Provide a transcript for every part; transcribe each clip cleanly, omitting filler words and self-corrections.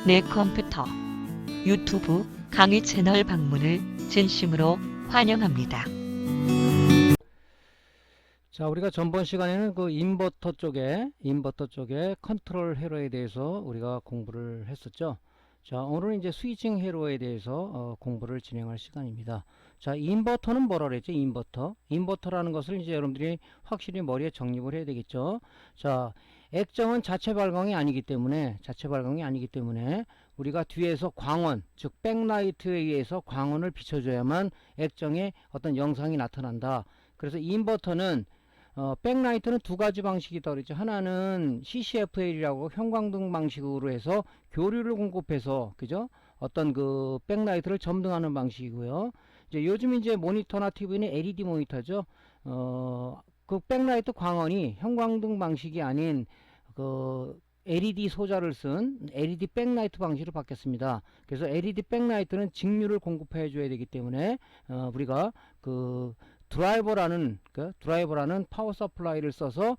내 컴퓨터 유튜브 강의 채널 방문을 진심으로 환영합니다. 자, 우리가 전번 시간에는 그 인버터 쪽에 컨트롤 회로에 대해서 우리가 공부를 했었죠. 자, 오늘은 이제 스위칭 회로에 대해서 공부를 진행할 시간입니다. 자, 인버터는 뭐라 그랬죠? 인버터라는 것을 이제 여러분들이 확실히 머리에 정립을 해야 되겠죠. 자, 액정은 자체 발광이 아니기 때문에 우리가 뒤에서 광원, 즉 백라이트에 의해서 광원을 비춰줘야만 액정에 어떤 영상이 나타난다. 그래서 인버터는 백라이트는 두 가지 방식이 있다고 그랬죠. 하나는 CCFL이라고 형광등 방식으로 해서 교류를 공급해서, 그죠? 어떤 그 백라이트를 점등하는 방식이고요. 이제 요즘 이제 모니터나 TV는 LED 모니터죠. 그 백라이트 광원이 형광등 방식이 아닌 그 LED 소자를 쓴 LED 백라이트 방식으로 바뀌었습니다. 그래서 LED 백라이트는 직류를 공급해 줘야 되기 때문에 우리가 그 드라이버라는 파워 서플라이를 써서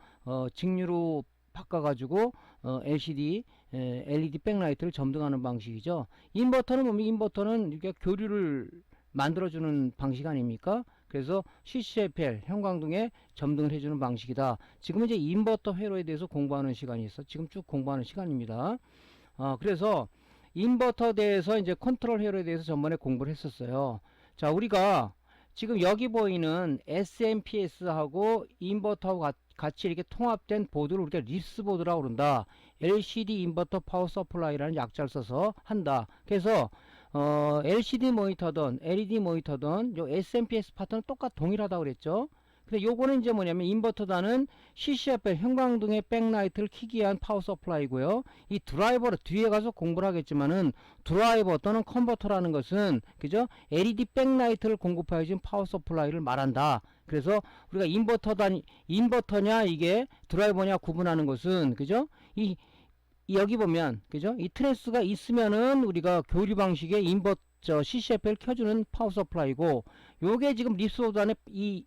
직류로 바꿔가지고 LED 백라이트를 점등하는 방식이죠. 인버터는 뭡니까? 인버터는 이렇게 교류를 만들어주는 방식 아닙니까? 그래서 CCFL 형광등에 점등을 해주는 방식이다. 지금 이제 인버터 회로에 대해서 공부하는 시간이 있어. 지금 쭉 공부하는 시간입니다. 그래서 인버터에 대해서 이제 컨트롤 회로에 대해서 전번에 공부를 했었어요. 자, 우리가 지금 여기 보이는 SMPS하고 인버터하고 같이 이렇게 통합된 보드를 우리가 립스 보드라고 그런다. LCD 인버터 파워 서플라이라는 약자를 써서 한다. 그래서 LCD 모니터든 LED 모니터든 요 SMPS 파트는 동일하다고 그랬죠. 근데 요거는 이제 뭐냐면 인버터다는 CCFL 형광등의 백라이트를 켜기 위한 파워 서플라이고요. 이 드라이버를 뒤에 가서 공부를 하겠지만은 드라이버 또는 컨버터라는 것은, 그죠? LED 백라이트를 공급하여 준 파워 서플라이를 말한다. 그래서 우리가 인버터냐 이게 드라이버냐 구분하는 것은, 그죠? 여기 보면, 그죠? 이 트랜스가 있으면은 우리가 교류 방식의 CCFL 켜주는 파워 서플라이고, 요게 지금 립스보드 안에 이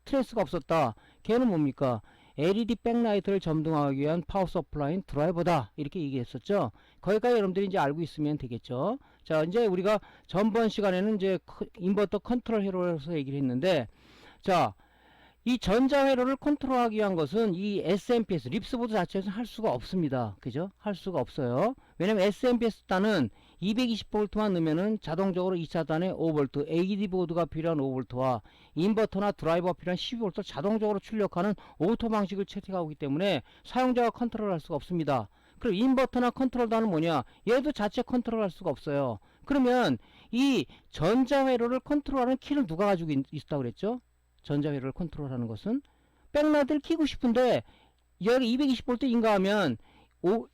트랜스가 없었다. 걔는 뭡니까? LED 백라이트를 점등하기 위한 파워 서플라이인 드라이버다. 이렇게 얘기했었죠. 거기까지 여러분들이 이제 알고 있으면 되겠죠. 자, 이제 우리가 전번 시간에는 이제 인버터 컨트롤 회로에서 얘기를 했는데, 자, 이 전자회로를 컨트롤하기 위한 것은 이 SMPS, 립스보드 자체에서는 할 수가 없습니다. 그죠? 할 수가 없어요. 왜냐면 SMPS 단은 220V만 넣으면은 자동적으로 2차 단에 5V, AD 보드가 필요한 5V와 인버터나 드라이버가 필요한 12V를 자동적으로 출력하는 오토 방식을 채택하고 있기 때문에 사용자가 컨트롤할 수가 없습니다. 그리고 인버터나 컨트롤 단은 뭐냐? 얘도 자체 컨트롤할 수가 없어요. 그러면 이 전자회로를 컨트롤하는 키를 누가 가지고 있다고 그랬죠? 전자회로를 컨트롤하는 것은 백라이트를 켜고 싶은데 여기 220V 인가하면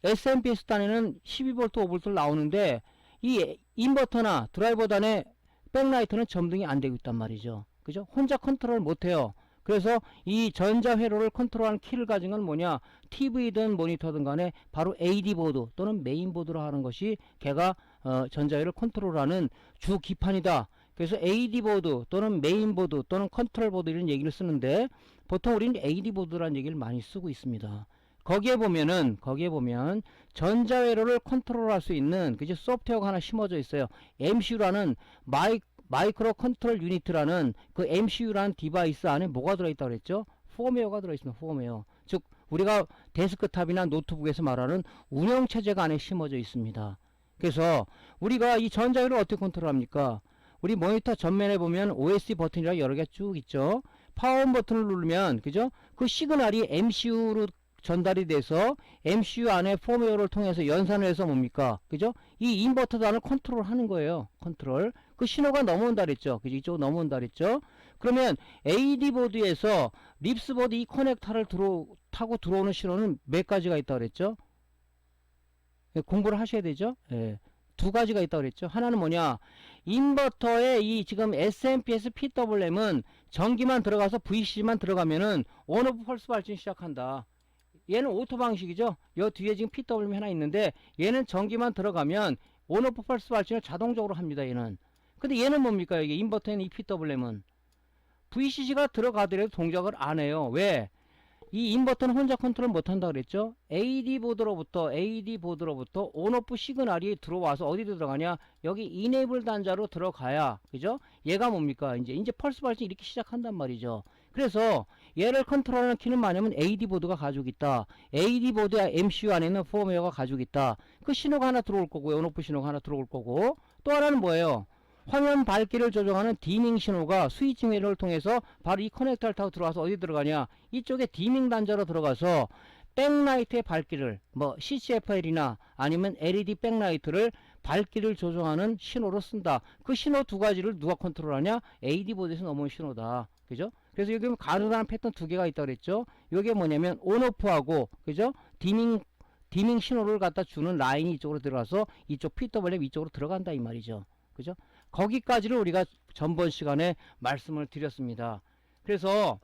SMPS 단에는 12V, 5V를 나오는데 이 인버터나 드라이버 단에 백라이트는 점등이 안 되고 있단 말이죠. 그죠? 혼자 컨트롤 못해요. 그래서 이 전자회로를 컨트롤하는 키를 가진 건 뭐냐? TV든 모니터든 간에 바로 AD 보드 또는 메인보드로 하는 것이 걔가 전자회로를 컨트롤하는 주 기판이다. 그래서 AD 보드 또는 메인보드 또는 컨트롤 보드 이런 얘기를 쓰는데 보통 우리는 AD 보드라는 얘기를 많이 쓰고 있습니다. 거기에 보면 전자회로를 컨트롤할 수 있는 그죠? 소프트웨어가 하나 심어져 있어요. MCU라는 마이크로 컨트롤 유니트라는 그 MCU라는 디바이스 안에 뭐가 들어있다고 그랬죠? 펌웨어가 들어있습니다. 펌웨어. 즉 우리가 데스크탑이나 노트북에서 말하는 운영체제가 안에 심어져 있습니다. 그래서 우리가 이 전자회로를 어떻게 컨트롤합니까? 우리 모니터 전면에 보면 OSD 버튼이라고 여러 개 쭉 있죠. 파워온 버튼을 누르면, 그죠? 그 시그널이 MCU로 전달이 돼서 MCU 안에 펌웨어를 통해서 연산을 해서 뭡니까? 그죠? 이 인버터 단을 컨트롤 하는 거예요. 컨트롤. 그 신호가 넘어온다 그랬죠. 그죠? 이쪽으로 넘어온다 그랬죠. 그러면 AD 보드에서 립스 보드 이 커넥터를 타고 들어오는 신호는 몇 가지가 있다 그랬죠? 공부를 하셔야 되죠. 예. 두 가지가 있다고 그랬죠. 하나는 뭐냐? 인버터의 이 지금 SMPS PWM은 전기만 들어가서 VC만 들어가면은 온오프 펄스 발전이 시작한다. 얘는 오토 방식이죠. 요 뒤에 지금 PWM 하나 있는데 얘는 전기만 들어가면 온오프 펄스 발전을 자동적으로 합니다. 얘는. 근데 얘는 뭡니까? 이게 인버터의 이 PWM은 VCC가 들어가더라도 동작을 안 해요. 왜? 이 인버터는 혼자 컨트롤 못한다 그랬죠. AD 보드로부터 온오프 시그널이 들어와서 어디로 들어가냐, 여기 이네이블 단자로 들어가야, 그죠? 얘가 뭡니까, 이제 펄스 발전이 이렇게 시작한단 말이죠. 그래서 얘를 컨트롤하는 키는 뭐냐면 AD 보드가 가지고 있다. AD 보드야 MCU 안에는 펌웨어가 가지고 있다. 그 신호가 하나 들어올 거고요. 온오프 신호가 하나 들어올 거고, 또 하나는 뭐예요? 화면 밝기를 조정하는 디밍 신호가 스위칭 회로를 통해서 바로 이 커넥터를 타고 들어와서 어디 들어가냐, 이쪽에 디밍 단자로 들어가서 백라이트의 밝기를, 뭐 CCFL이나 아니면 LED 백라이트를 밝기를 조정하는 신호로 쓴다. 그 신호 두 가지를 누가 컨트롤하냐, AD 보드에서 넘어온 신호다. 그죠? 그래서 여기 가능한 패턴 두 개가 있다 그랬죠. 이게 뭐냐면 온오프하고, 그죠? 디밍 신호를 갖다 주는 라인이 이쪽으로 들어가서 이쪽 PWM 이쪽으로 들어간다 이 말이죠. 그죠? 거기까지를 우리가 전번 시간에 말씀을 드렸습니다. 그래서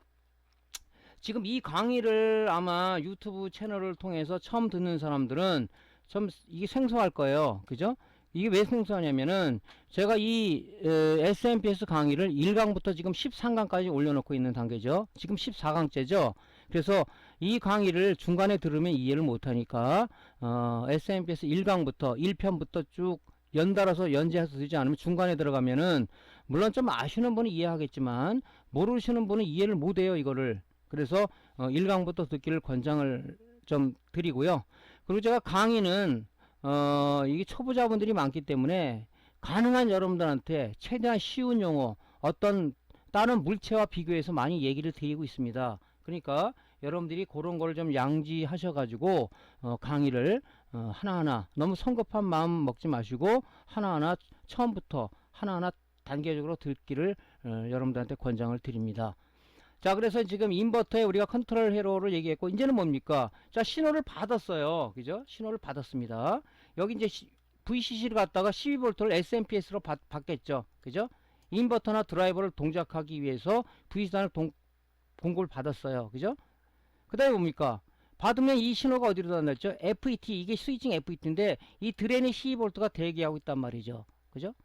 지금 이 강의를 아마 유튜브 채널을 통해서 처음 듣는 사람들은 좀 이게 생소할 거예요. 그죠? 이게 왜 생소하냐면은 제가 이 SMPS 강의를 1강부터 지금 13강까지 올려놓고 있는 단계죠. 지금 14강째죠. 그래서 이 강의를 중간에 들으면 이해를 못하니까 SMPS 1강부터 1편부터 쭉 연달아서 연재해서 되지 않으면 중간에 들어가면은 물론 좀 아시는 분은 이해하겠지만 모르시는 분은 이해를 못해요 이거를. 그래서 1강부터 듣기를 권장을 좀 드리고요. 그리고 제가 강의는 이게 초보자분들이 많기 때문에 가능한 여러분들한테 최대한 쉬운 용어, 어떤 다른 물체와 비교해서 많이 얘기를 드리고 있습니다. 그러니까 여러분들이 그런 걸 좀 양지하셔 가지고 강의를 하나하나 너무 성급한 마음 먹지 마시고 하나하나 처음부터 하나하나 단계적으로 듣기를 여러분들한테 권장을 드립니다. 자, 그래서 지금 인버터에 우리가 컨트롤 회로를 얘기했고, 이제는 뭡니까? 자, 신호를 받았어요. 그죠? 신호를 받았습니다. 여기 이제 VCC를 갖다가 12V를 SMPS로 받겠죠. 그죠? 인버터나 드라이버를 동작하기 위해서 VCC를 공고를 받았어요. 그죠? 그 다음에 뭡니까? 받으면 이 신호가 어디로 전달됐죠? FET, 이게 스위칭 FET인데 이 드레인의 12V가 대기하고 있단 말이죠. 그죠?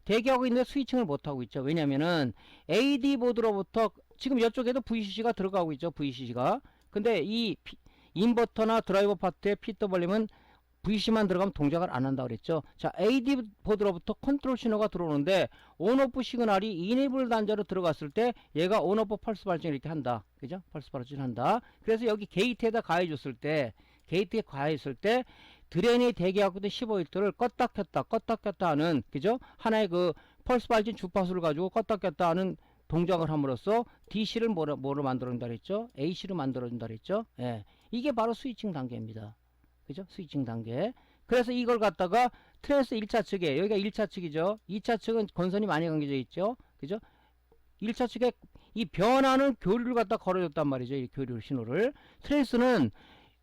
대기하고 있는데 스위칭을 못하고 있죠. 왜냐면은 AD 보드로부터 지금 이쪽에도 VCC가 들어가고 있죠. VCC가. 근데 이 인버터나 드라이버 파트의 PWM은 VC만 들어가면 동작을 안 한다 그랬죠. 자, AD 보드로부터 컨트롤 신호가 들어오는데 온오프 시그널이 이네이블 단자로 들어갔을 때 얘가 온오프 펄스 발전을 이렇게 한다. 그죠? 펄스 발전을 한다. 그래서 여기 게이트에다 가해줬을 때, 게이트에 가했을 때 드레인이 대기하고 있던 15V를 껐다 켰다 하는, 그죠? 하나의 그 펄스 발전 주파수를 가지고 껐다 켰다 하는 동작을 함으로써 DC를 뭐로 만들어준다 그랬죠? AC로 만들어준다 그랬죠? 예. 이게 바로 스위칭 단계입니다. 그죠? 스위칭 단계. 그래서 이걸 갖다가 트랜스 1차 측에, 여기가 1차 측이죠. 2차 측은 건선이 많이 관계되어 있죠. 그죠? 1차 측에 이 변하는 교류를 갖다 걸어줬단 말이죠. 이 교류 신호를. 트랜스는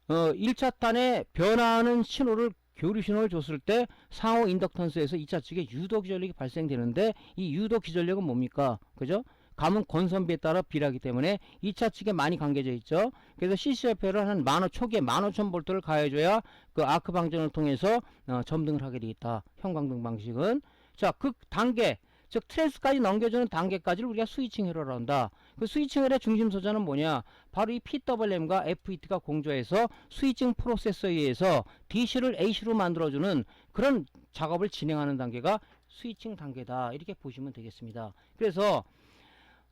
1차 탄에 변화하는 신호를, 교류 신호를 줬을 때 상호 인덕턴스에서 2차 측에 유도 기전력이 발생되는데 이 유도 기전력은 뭡니까? 그죠? 감은 권선비에 따라 비례하기 때문에 2차 측에 많이 관계져 있죠. 그래서 CCFL을 한 15,000 초기에 15,000V를 가해줘야 그 아크 방전을 통해서 점등을 하게 되겠다. 형광등 방식은. 자, 그 단계, 즉 트랜스까지 넘겨주는 단계까지를 우리가 스위칭 회로라고 한다. 그 스위칭 회로의 중심 소자는 뭐냐? 바로 이 PWM과 FET가 공조해서 스위칭 프로세서에 의해서 DC를 AC로 만들어주는 그런 작업을 진행하는 단계가 스위칭 단계다. 이렇게 보시면 되겠습니다. 그래서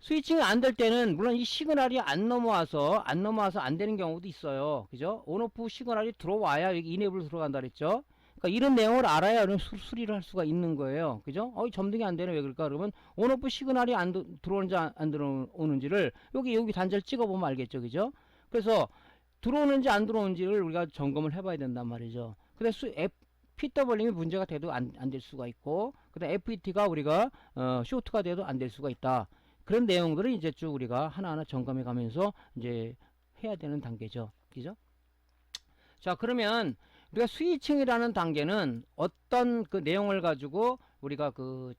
스위칭이 안 될 때는 물론 이 시그널이 안 넘어와서 안 되는 경우도 있어요. 그죠? 온오프 시그널이 들어와야 여기 이네이블로 들어간다 그랬죠? 그러니까 이런 내용을 알아야 수리를 할 수가 있는 거예요. 그죠? 점등이 안 되네. 왜 그럴까? 그러면 온오프 시그널이 들어오는지 안 들어오는지를 여기 단자를 찍어보면 알겠죠. 그죠? 그래서 들어오는지 안 들어오는지를 우리가 점검을 해봐야 된단 말이죠. 근데 PWM이 문제가 돼도 안 될 수가 있고, 그다음 FET가 우리가 쇼트가 돼도 안 될 수가 있다. 그런 내용들을 이제 쭉 우리가 하나하나 점검해 가면서 이제 해야 되는 단계죠. 그죠? 자, 그러면 우리가 스위칭이라는 단계는 어떤 그 내용을 가지고 우리가 그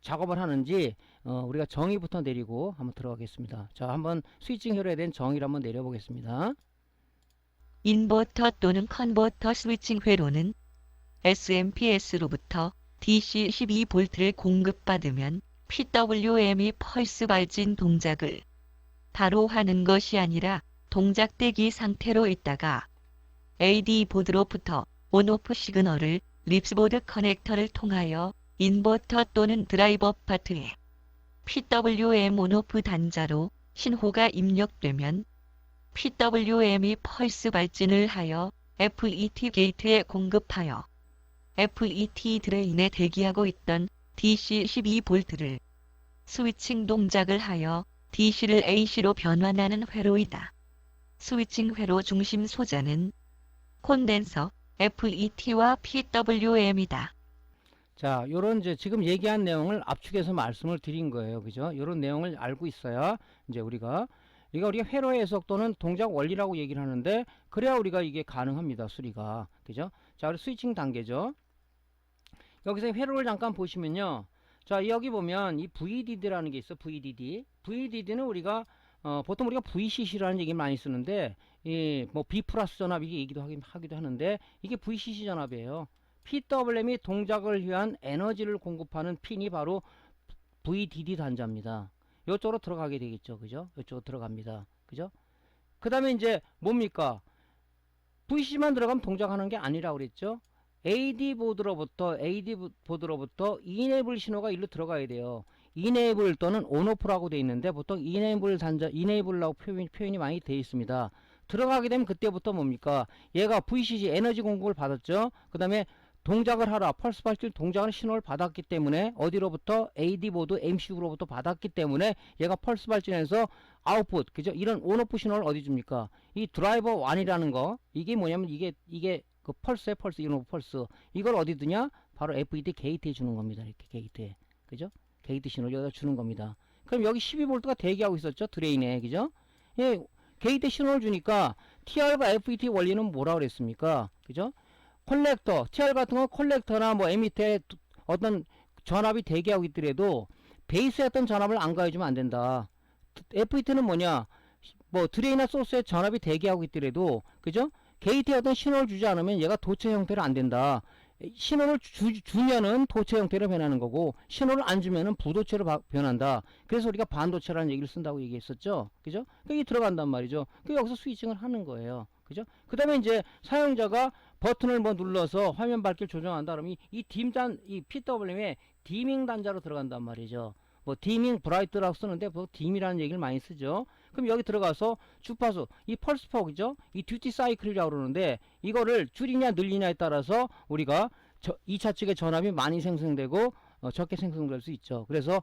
작업을 하는지 우리가 정의부터 내리고 한번 들어가겠습니다. 자, 한번 스위칭 회로에 대한 정의를 한번 내려보겠습니다. 인버터 또는 컨버터 스위칭 회로는 SMPS로부터 DC 12V를 공급받으면 PWM이 펄스 발진 동작을 바로 하는 것이 아니라 동작대기 상태로 있다가 AD 보드로부터 온오프 시그널을 립스보드 커넥터를 통하여 인버터 또는 드라이버 파트에 PWM 온오프 단자로 신호가 입력되면 PWM이 펄스 발진을 하여 FET 게이트에 공급하여 FET 드레인에 대기하고 있던 DC 12V를 스위칭 동작을 하여 DC를 AC로 변환하는 회로이다. 스위칭 회로 중심 소자는 콘덴서, FET와 PWM이다. 자, 요런 이제 지금 얘기한 내용을 압축해서 말씀을 드린 거예요. 그죠? 요런 내용을 알고 있어야 이제 우리가 회로의 해석 또는 동작 원리라고 얘기를 하는데, 그래야 우리가 이게 가능합니다. 수리가. 그죠? 자, 우리 스위칭 단계죠. 여기서 회로를 잠깐 보시면요. 자, 여기 보면 이 VDD라는 게 있어. VDD. VDD는 우리가 보통 우리가 VCC라는 얘기 많이 쓰는데, 이 뭐 B 플러스 전압 이게 얘기도 하기도 하는데, 이게 VCC 전압이에요. PWM이 동작을 위한 에너지를 공급하는 핀이 바로 VDD 단자입니다. 이쪽으로 들어가게 되겠죠. 그죠? 이쪽으로 들어갑니다. 그죠? 그 다음에 이제 뭡니까? VCC만 들어가면 동작하는 게 아니라고 그랬죠. AD 보드로부터 이네이블 신호가 일로 들어가야 돼요. 이네이블 또는 온오프라고 되어 있는데, 보통 이네이블 단자, 이네이블라고 표현이 많이 되어 있습니다. 들어가게 되면 그때부터 뭡니까? 얘가 VCC 에너지 공급을 받았죠. 그 다음에 동작을 하라, 펄스 발진 동작을 신호를 받았기 때문에, 어디로부터? AD 보드 MCU로부터 받았기 때문에 얘가 펄스 발진해서 아웃풋, 그죠? 이런 온오프 신호를 어디 줍니까? 이 드라이버 1이라는 거, 이게 뭐냐면 이게 그 펄스에 펄스, 이온 펄스, 이걸 어디 두냐? 바로 FET 게이트에 주는 겁니다. 이렇게 게이트에, 그죠? 게이트 신호를 여기다 주는 겁니다. 그럼 여기 12V가 대기하고 있었죠? 드레인에, 그죠? 예, 게이트 신호를 주니까 TR과 FET 원리는 뭐라 그랬습니까? 그죠? 콜렉터, TR 같은 건 콜렉터나 뭐 에미터에 어떤 전압이 대기하고 있더라도 베이스에 어떤 전압을 안 가해주면 안 된다. FET는 뭐냐? 뭐 드레인이나 소스에 전압이 대기하고 있더라도, 그죠? 게이트에 어떤 신호를 주지 않으면 얘가 도체 형태로 안 된다. 신호를 주면은 도체 형태로 변하는 거고, 신호를 안 주면은 부도체로 변한다. 그래서 우리가 반도체라는 얘기를 쓴다고 얘기했었죠. 그죠? 그게 들어간단 말이죠. 그 여기서 스위칭을 하는 거예요. 그죠? 그 다음에 이제 사용자가 버튼을 뭐 눌러서 화면 밝기를 조정한다 그러면 이 PWM에 디밍 단자로 들어간단 말이죠. 뭐 디밍 브라이트라고 쓰는데 보통 딤이라는 얘기를 많이 쓰죠. 그럼 여기 들어가서 주파수, 이 펄스퍼, 그죠? 이 듀티 사이클이라고 그러는데, 이거를 줄이냐 늘리냐에 따라서 우리가 2차 측의 전압이 많이 생성되고 적게 생성될 수 있죠. 그래서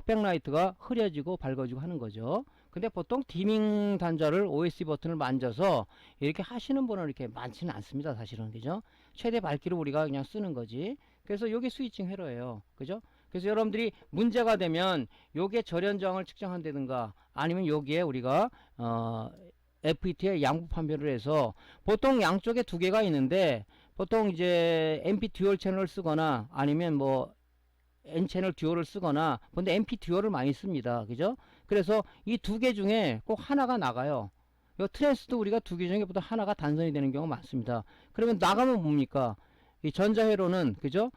백라이트가 흐려지고 밝아지고 하는 거죠. 근데 보통 디밍 단자를 OSC 버튼을 만져서 이렇게 하시는 분은 이렇게 많지는 않습니다. 사실은. 그죠? 최대 밝기로 우리가 그냥 쓰는 거지. 그래서 이게 스위칭 회로예요. 그죠? 그래서 여러분들이 문제가 되면 요게 절연저항을 측정한다든가, 아니면 여기에 우리가 FET의 양부 판별을 해서, 보통 양쪽에 두 개가 있는데, 보통 이제 MP 듀얼 채널을 쓰거나 아니면 뭐 N 채널 듀얼을 쓰거나, 근데 MP 듀얼을 많이 씁니다. 그죠? 그래서 이 두 개 중에 꼭 하나가 나가요. 요 트랜스도 우리가 두 개 중에 보통 하나가 단선이 되는 경우가 많습니다. 그러면 나가면 뭡니까? 이 전자회로는, 그죠?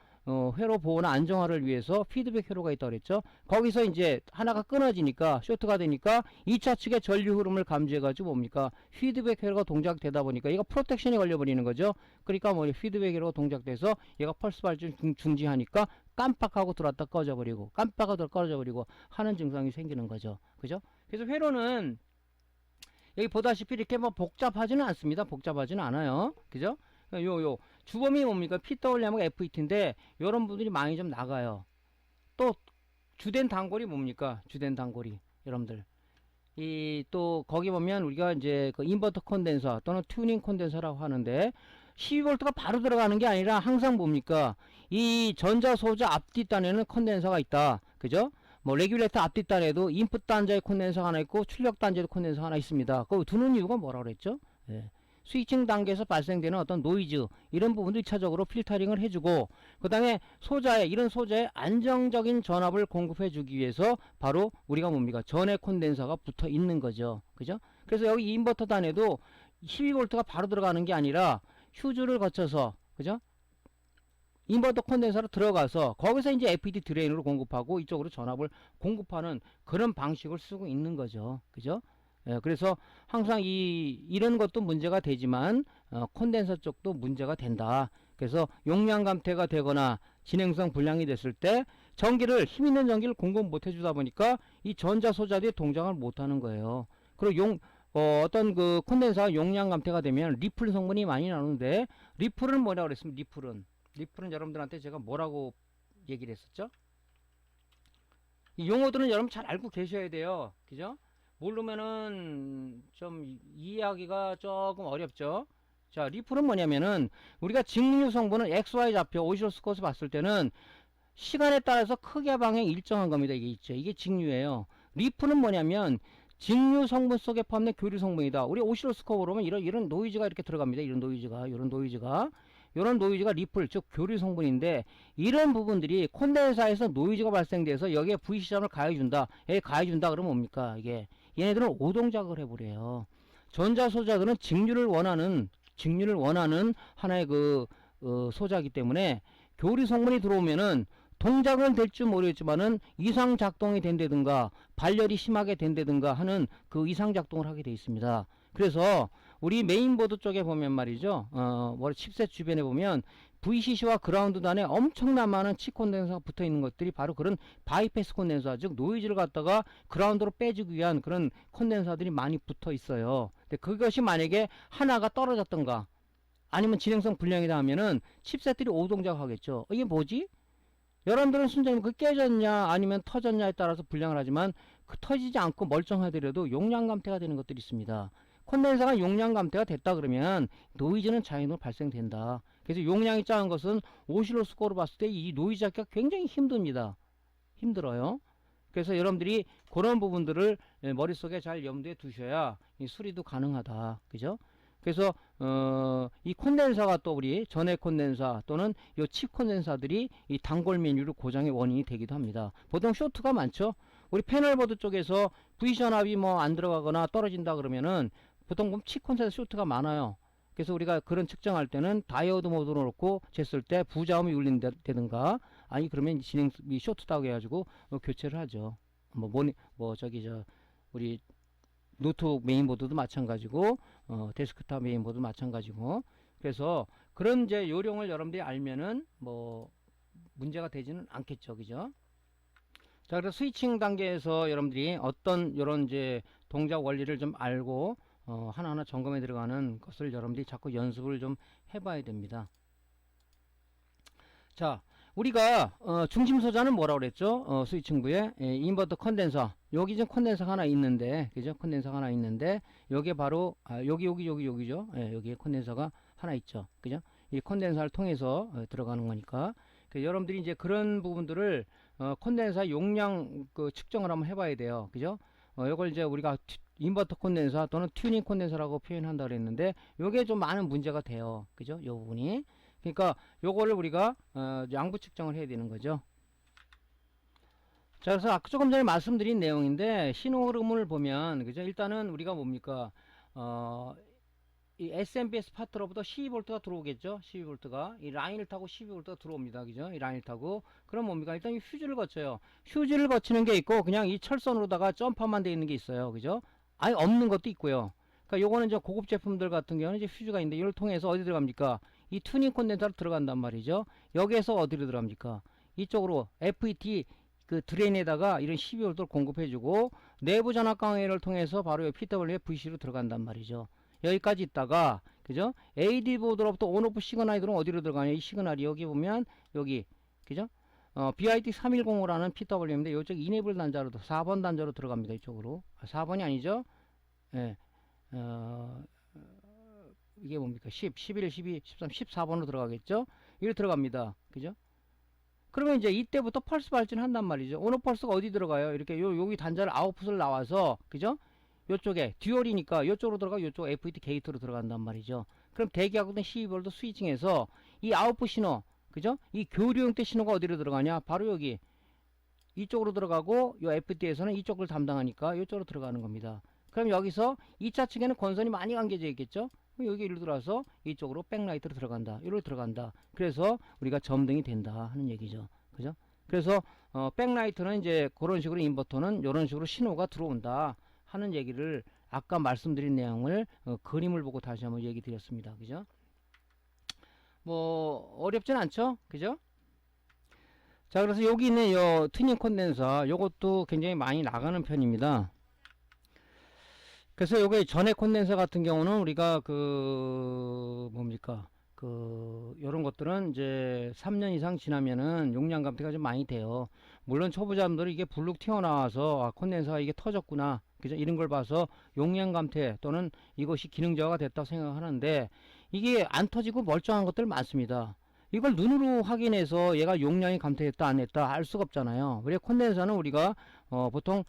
회로 보호나 안정화를 위해서 피드백 회로가 있다고 그랬죠. 거기서 이제 하나가 끊어지니까, 쇼트가 되니까 2차 측의 전류 흐름을 감지해가지고 뭡니까? 피드백 회로가 동작되다 보니까 얘가 프로텍션이 걸려버리는 거죠. 그러니까 뭐 피드백 회로가 동작돼서 얘가 펄스 발진 중지하니까 깜빡하고 들어왔다 꺼져버리고, 깜빡하고 꺼져버리고 하는 증상이 생기는 거죠. 그죠? 그래서 회로는 여기 보다시피 이렇게 뭐 복잡하지는 않습니다. 복잡하지는 않아요. 그죠? 요 주범이 뭡니까? PWM하고 FET인데, 요런 분들이 많이 좀 나가요. 또 주된 단골이 뭡니까? 주된 단골이 여러분들, 이 또 거기 보면 우리가 이제 그 인버터 콘덴서 또는 튜닝 콘덴서라고 하는데, 12V가 바로 들어가는 게 아니라 항상 뭡니까? 이 전자 소자 앞뒷단에는 콘덴서가 있다. 그죠? 뭐 레귤레이터 앞뒷단에도 인풋 단자의 콘덴서가 하나 있고 출력 단자의 콘덴서가 하나 있습니다. 그거 두는 이유가 뭐라고 그랬죠? 예. 스위칭 단계에서 발생되는 어떤 노이즈, 이런 부분도 1차적으로 필터링을 해주고, 그 다음에 이런 소자에 안정적인 전압을 공급해 주기 위해서 바로 우리가 뭡니까? 전해 콘덴서가 붙어 있는 거죠. 그죠? 그래서 여기 인버터 단에도 12V가 바로 들어가는 게 아니라 휴즈를 거쳐서, 그죠? 인버터 콘덴서로 들어가서 거기서 이제 FET 드레인으로 공급하고 이쪽으로 전압을 공급하는 그런 방식을 쓰고 있는 거죠. 그죠? 예, 그래서 항상 이런 것도 문제가 되지만 콘덴서 쪽도 문제가 된다. 그래서 용량 감퇴가 되거나 진행성 불량이 됐을 때 전기를 힘 있는 전기를 공급 못 해주다 보니까 이 전자 소자들이 동작을 못 하는 거예요. 그리고 어떤 그 콘덴서가 용량 감퇴가 되면 리플 성분이 많이 나오는데 리플은 뭐라고 그랬습니까? 리플은 여러분들한테 제가 뭐라고 얘기를 했었죠? 이 용어들은 여러분 잘 알고 계셔야 돼요. 그죠? 모르면은 좀 이해하기가 조금 어렵죠. 자, 리플은 뭐냐면은 우리가 직류 성분은 XY 좌표 오시로스코스 봤을 때는 시간에 따라서 크기와 방향이 일정한 겁니다. 이게 있죠. 이게 직류예요. 리플은 뭐냐면 직류 성분 속에 포함된 교류 성분이다. 우리 오시로스코프로 보면 이런 노이즈가 이렇게 들어갑니다. 이런 노이즈가 리플, 즉 교류 성분인데 이런 부분들이 콘덴사에서 노이즈가 발생돼서 여기에 V 시점을 가해준다. 여기 가해준다 그러면 뭡니까? 이게 얘네들은 오동작을 해버려요. 전자 소자들은 직류를 원하는 하나의 소자이기 때문에 교류 성분이 들어오면은 동작은 될 줄 모르겠지만은 이상 작동이 된다든가 발열이 심하게 된다든가 하는 그 이상 작동을 하게 되어 있습니다. 그래서 우리 메인보드 쪽에 보면 말이죠. 칩셋 주변에 보면 VCC와 그라운드 단에 엄청난 많은 치 콘덴서가 붙어 있는 것들이 바로 그런 바이패스 콘덴서, 즉 노이즈를 갖다가 그라운드로 빼주기 위한 그런 콘덴서들이 많이 붙어 있어요. 근데 그것이 만약에 하나가 떨어졌던가 아니면 진행성 불량이 닿으면은 칩셋들이 오동작하겠죠. 이게 뭐지? 여러분들은 순전히 그 깨졌냐 아니면 터졌냐에 따라서 불량을 하지만 그 터지지 않고 멀쩡하더라도 용량 감퇴가 되는 것들이 있습니다. 콘덴서가 용량 감퇴가 됐다 그러면 노이즈는 자연으로 발생된다. 그래서 용량이 작은 것은 오실로스코프로 봤을 때 이 노이즈 잡기가 굉장히 힘들어요. 그래서 여러분들이 그런 부분들을 머릿속에 잘 염두에 두셔야 이 수리도 가능하다. 그죠? 그래서 이 콘덴서가 또 우리 전해 콘덴서 또는 요 칩 콘덴서들이 이 단골 메뉴로 고장의 원인이 되기도 합니다. 보통 쇼트가 많죠. 우리 패널보드 쪽에서 V 전압이 뭐 안 들어가거나 떨어진다 그러면은 보통 보면 칩 콘덴서 쇼트가 많아요. 그래서 우리가 그런 측정할 때는 다이오드 모드로 놓고 쟀을 때 부자음이 울린다든가 아니 그러면 진행이 쇼트다고 해가지고 교체를 하죠. 우리 노트북 메인보드도 마찬가지고 데스크탑 메인보드 마찬가지고 그래서 그런 이제 요령을 여러분들이 알면은 뭐 문제가 되지는 않겠죠. 그죠? 자, 그래서 스위칭 단계에서 여러분들이 어떤 요런 이제 동작 원리를 좀 알고 하나하나 점검해 들어가는 것을 여러분들이 자꾸 연습을 좀 해봐야 됩니다. 자, 우리가 중심 소자는 뭐라고 그랬죠? 스위칭부에 인버터 컨덴서 여기 지금 컨덴서가 하나 있는데 그죠? 컨덴서가 하나 있는데 여기에 바로 여기죠? 여기에 컨덴서가 하나 있죠. 그죠? 이 컨덴서를 통해서 들어가는 거니까 여러분들이 이제 그런 부분들을 컨덴서 용량 측정을 한번 해봐야 돼요. 그죠? 이걸 이제 우리가 인버터 콘덴서 또는 튜닝 콘덴서라고 표현한다 그랬는데 요게 좀 많은 문제가 돼요. 그죠? 요 부분이. 그러니까 요거를 우리가 양부 측정을 해야 되는 거죠. 자, 그래서 아까 조금 전에 말씀드린 내용인데 신호 흐름을 보면 그죠? 일단은 우리가 뭡니까? 이 SMPS 파트로부터 12V가 들어오겠죠? 12V가 이 라인을 타고 12V가 들어옵니다. 그죠? 이 라인을 타고 그럼 뭡니까? 일단 이 휴즈를 거쳐요. 휴즈를 거치는 게 있고 그냥 이 철선으로다가 점퍼만 되어 있는 게 있어요. 그죠? 아예 없는 것도 있고요. 그러니까 요거는 이제 고급 제품들 같은 경우는 이제 휴즈가 있는데 이걸 통해서 어디 들어갑니까? 이 튜닝 콘덴서로 들어간단 말이죠. 여기에서 어디로 들어갑니까? 이쪽으로 FET 그 드레인에다가 이런 12V를 공급해주고 내부 전압 강화를 통해서 바로 PW의 VC로 들어간단 말이죠. 여기까지 있다가 그죠? AD 보드로부터 온오프 시그널이 들어오면 어디로 들어가냐? 이 시그널이 여기 보면 여기 그죠? BIT 310호라는 PW인데 이쪽 이네블 단자로 4번 단자로 들어갑니다. 이쪽으로 4번이 아니죠? 예. 이게 뭡니까? 10, 11, 12, 13, 14번으로 들어가겠죠? 이렇게 들어갑니다. 그죠? 그러면 이제 이때부터 펄스 발진한단 말이죠. 온오프 펄스가 어디 들어가요? 이렇게 여기 단자를 아웃풋을 나와서 그죠? 요쪽에 듀얼이니까 요쪽으로 들어가 요쪽 FET 게이트로 들어간단 말이죠. 그럼 대기하고 있는 12V 스위칭해서 이 아웃풋 신호 그죠? 이 교류용 때 신호가 어디로 들어가냐? 바로 여기 이쪽으로 들어가고 요 FET에서는 이쪽을 담당하니까 이쪽으로 들어가는 겁니다. 그럼 여기서 2차 측에는 권선이 많이 감겨져 있겠죠? 여기 예를 들어서 이쪽으로 백라이트로 들어간다. 이리로 들어간다. 그래서 우리가 점등이 된다 하는 얘기죠. 그죠? 그래서 백라이트는 이제 그런 식으로 인버터는 이런 식으로 신호가 들어온다 하는 얘기를 아까 말씀드린 내용을 그림을 보고 다시 한번 얘기 드렸습니다. 그죠? 뭐 어렵진 않죠? 그죠? 자, 그래서 여기 있는 요 튜닝 콘덴서 요것도 굉장히 많이 나가는 편입니다. 그래서 요게 전해 콘덴서 같은 경우는 우리가 그 뭡니까 그 요런 것들은 이제 3년 이상 지나면은 용량 감퇴가 좀 많이 돼요. 물론 초보자분들은 이게 불룩 튀어나와서 아, 콘덴서가 이게 터졌구나, 그죠? 이런 걸 봐서 용량 감퇴 또는 이것이 기능 저하가 됐다고 생각하는데 이게 안 터지고 멀쩡한 것들 많습니다. 이걸 눈으로 확인해서 얘가 용량이 감퇴했다 안 했다 알 수가 없잖아요. 우리 콘덴서는 우리가 보통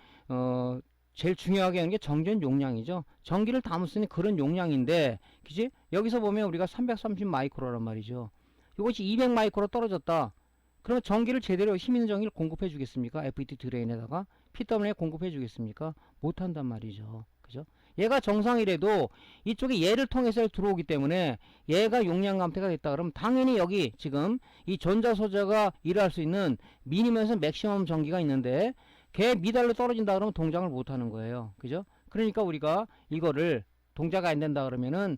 제일 중요하게 하는 게 정전 용량이죠. 전기를 담을 수 있는 그런 용량인데, 그지? 여기서 보면 우리가 330 마이크로란 말이죠. 이것이 200 마이크로 떨어졌다. 그러면 전기를 제대로 힘 있는 전기를 공급해 주겠습니까? FET 드레인에다가 PWM에 공급해 주겠습니까? 못한단 말이죠. 그죠? 얘가 정상이라도 이쪽에 얘를 통해서 들어오기 때문에 얘가 용량 감퇴가 됐다 그러면 당연히 여기 지금 이 전자소자가 일할 수 있는 미니멈에서 맥시멈 전기가 있는데 걔 미달로 떨어진다 그러면 동작을 못 하는 거예요. 그죠? 그러니까 우리가 이거를 동작이 안 된다 그러면은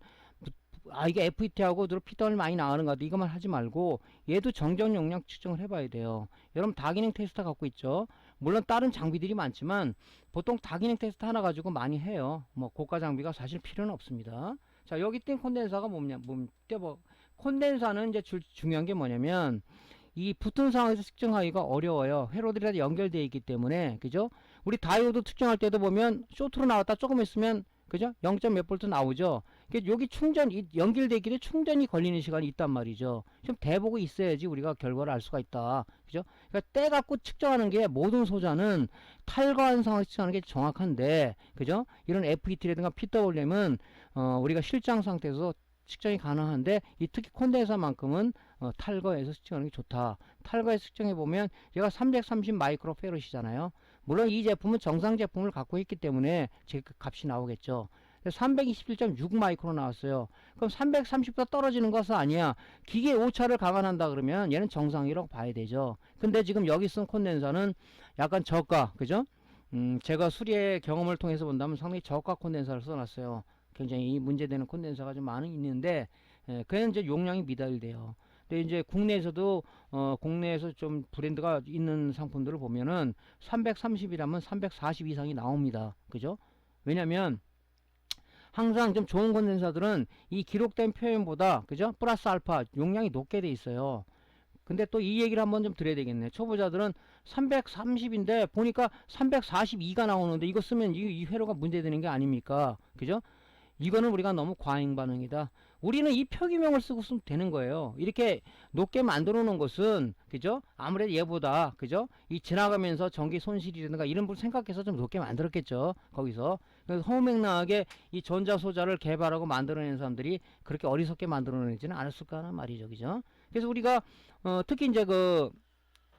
아 이게 FET하고 PWM 많이 나가는 것 같아 이것만 하지 말고 얘도 정전 용량 측정을 해봐야 돼요. 여러분 다기능 테스터 갖고 있죠? 물론 다른 장비들이 많지만 보통 다기능 테스트 하나 가지고 많이 해요. 뭐 고가 장비가 사실 필요는 없습니다. 자, 여기 뜬 콘덴서가 뭐냐, 콘덴서는 이제 중요한 게 뭐냐면 이 붙은 상황에서 측정하기가 어려워요. 회로들이 다 연결되어 있기 때문에. 그죠? 우리 다이오드 측정할 때도 보면 쇼트로 나왔다 조금 있으면 그죠? 0. 몇 볼트 나오죠. 여기 충전 연결되어 있기 때문에 충전이 걸리는 시간이 있단 말이죠. 좀 대보고 있어야지 우리가 결과를 알 수가 있다. 그죠? 그러니까 때 갖고 측정하는 게 모든 소자는 탈거한 상황에서 측정하는 게 정확한데, 그죠? 이런 FET라든가 PWM은 우리가 실장 상태에서 측정이 가능한데 이 특히 콘덴서만큼은 탈거해서 측정하는 게 좋다. 탈거해서 측정해 보면 얘가 330 마이크로 페럿이잖아요. 물론 이 제품은 정상 제품을 갖고 있기 때문에 제 값이 나오겠죠. 327.6 마이크로 나왔어요. 그럼 330보다 떨어지는 것은 아니야. 기계 오차를 감안한다 그러면 얘는 정상이라고 봐야 되죠. 근데 지금 여기 쓴 콘덴서는 약간 저가, 그죠? 제가 수리의 경험을 통해서 본다면 상당히 저가 콘덴서를 써놨어요. 굉장히 문제되는 콘덴서가 좀 많이 있는데, 그냥 이제 용량이 미달돼요. 근데 이제 국내에서도 국내에서 좀 브랜드가 있는 상품들을 보면은 330이라면 340 이상이 나옵니다. 그죠? 왜냐면 항상 좀 좋은 콘덴서들은 이 기록된 표현보다 그죠? 플러스 알파 용량이 높게 돼 있어요. 근데 또 이 얘기를 한번 좀 드려야 되겠네. 초보자들은 330인데 보니까 342가 나오는데 이거 쓰면 이 회로가 문제되는 게 아닙니까? 그죠? 이거는 우리가 너무 과잉 반응이다. 우리는 이 표기명을 쓰고 쓰면 되는 거예요. 이렇게 높게 만들어 놓은 것은 그죠? 아무래도 얘보다 그죠? 이 지나가면서 전기 손실이라든가 이런 걸 생각해서 좀 높게 만들었겠죠. 거기서. 그래서 허무맹랑하게 이 전자소자를 개발하고 만들어낸 사람들이 그렇게 어리석게 만들어내지는 않았을까 하는 말이죠. 그죠? 그래서 우리가 특히 이제 그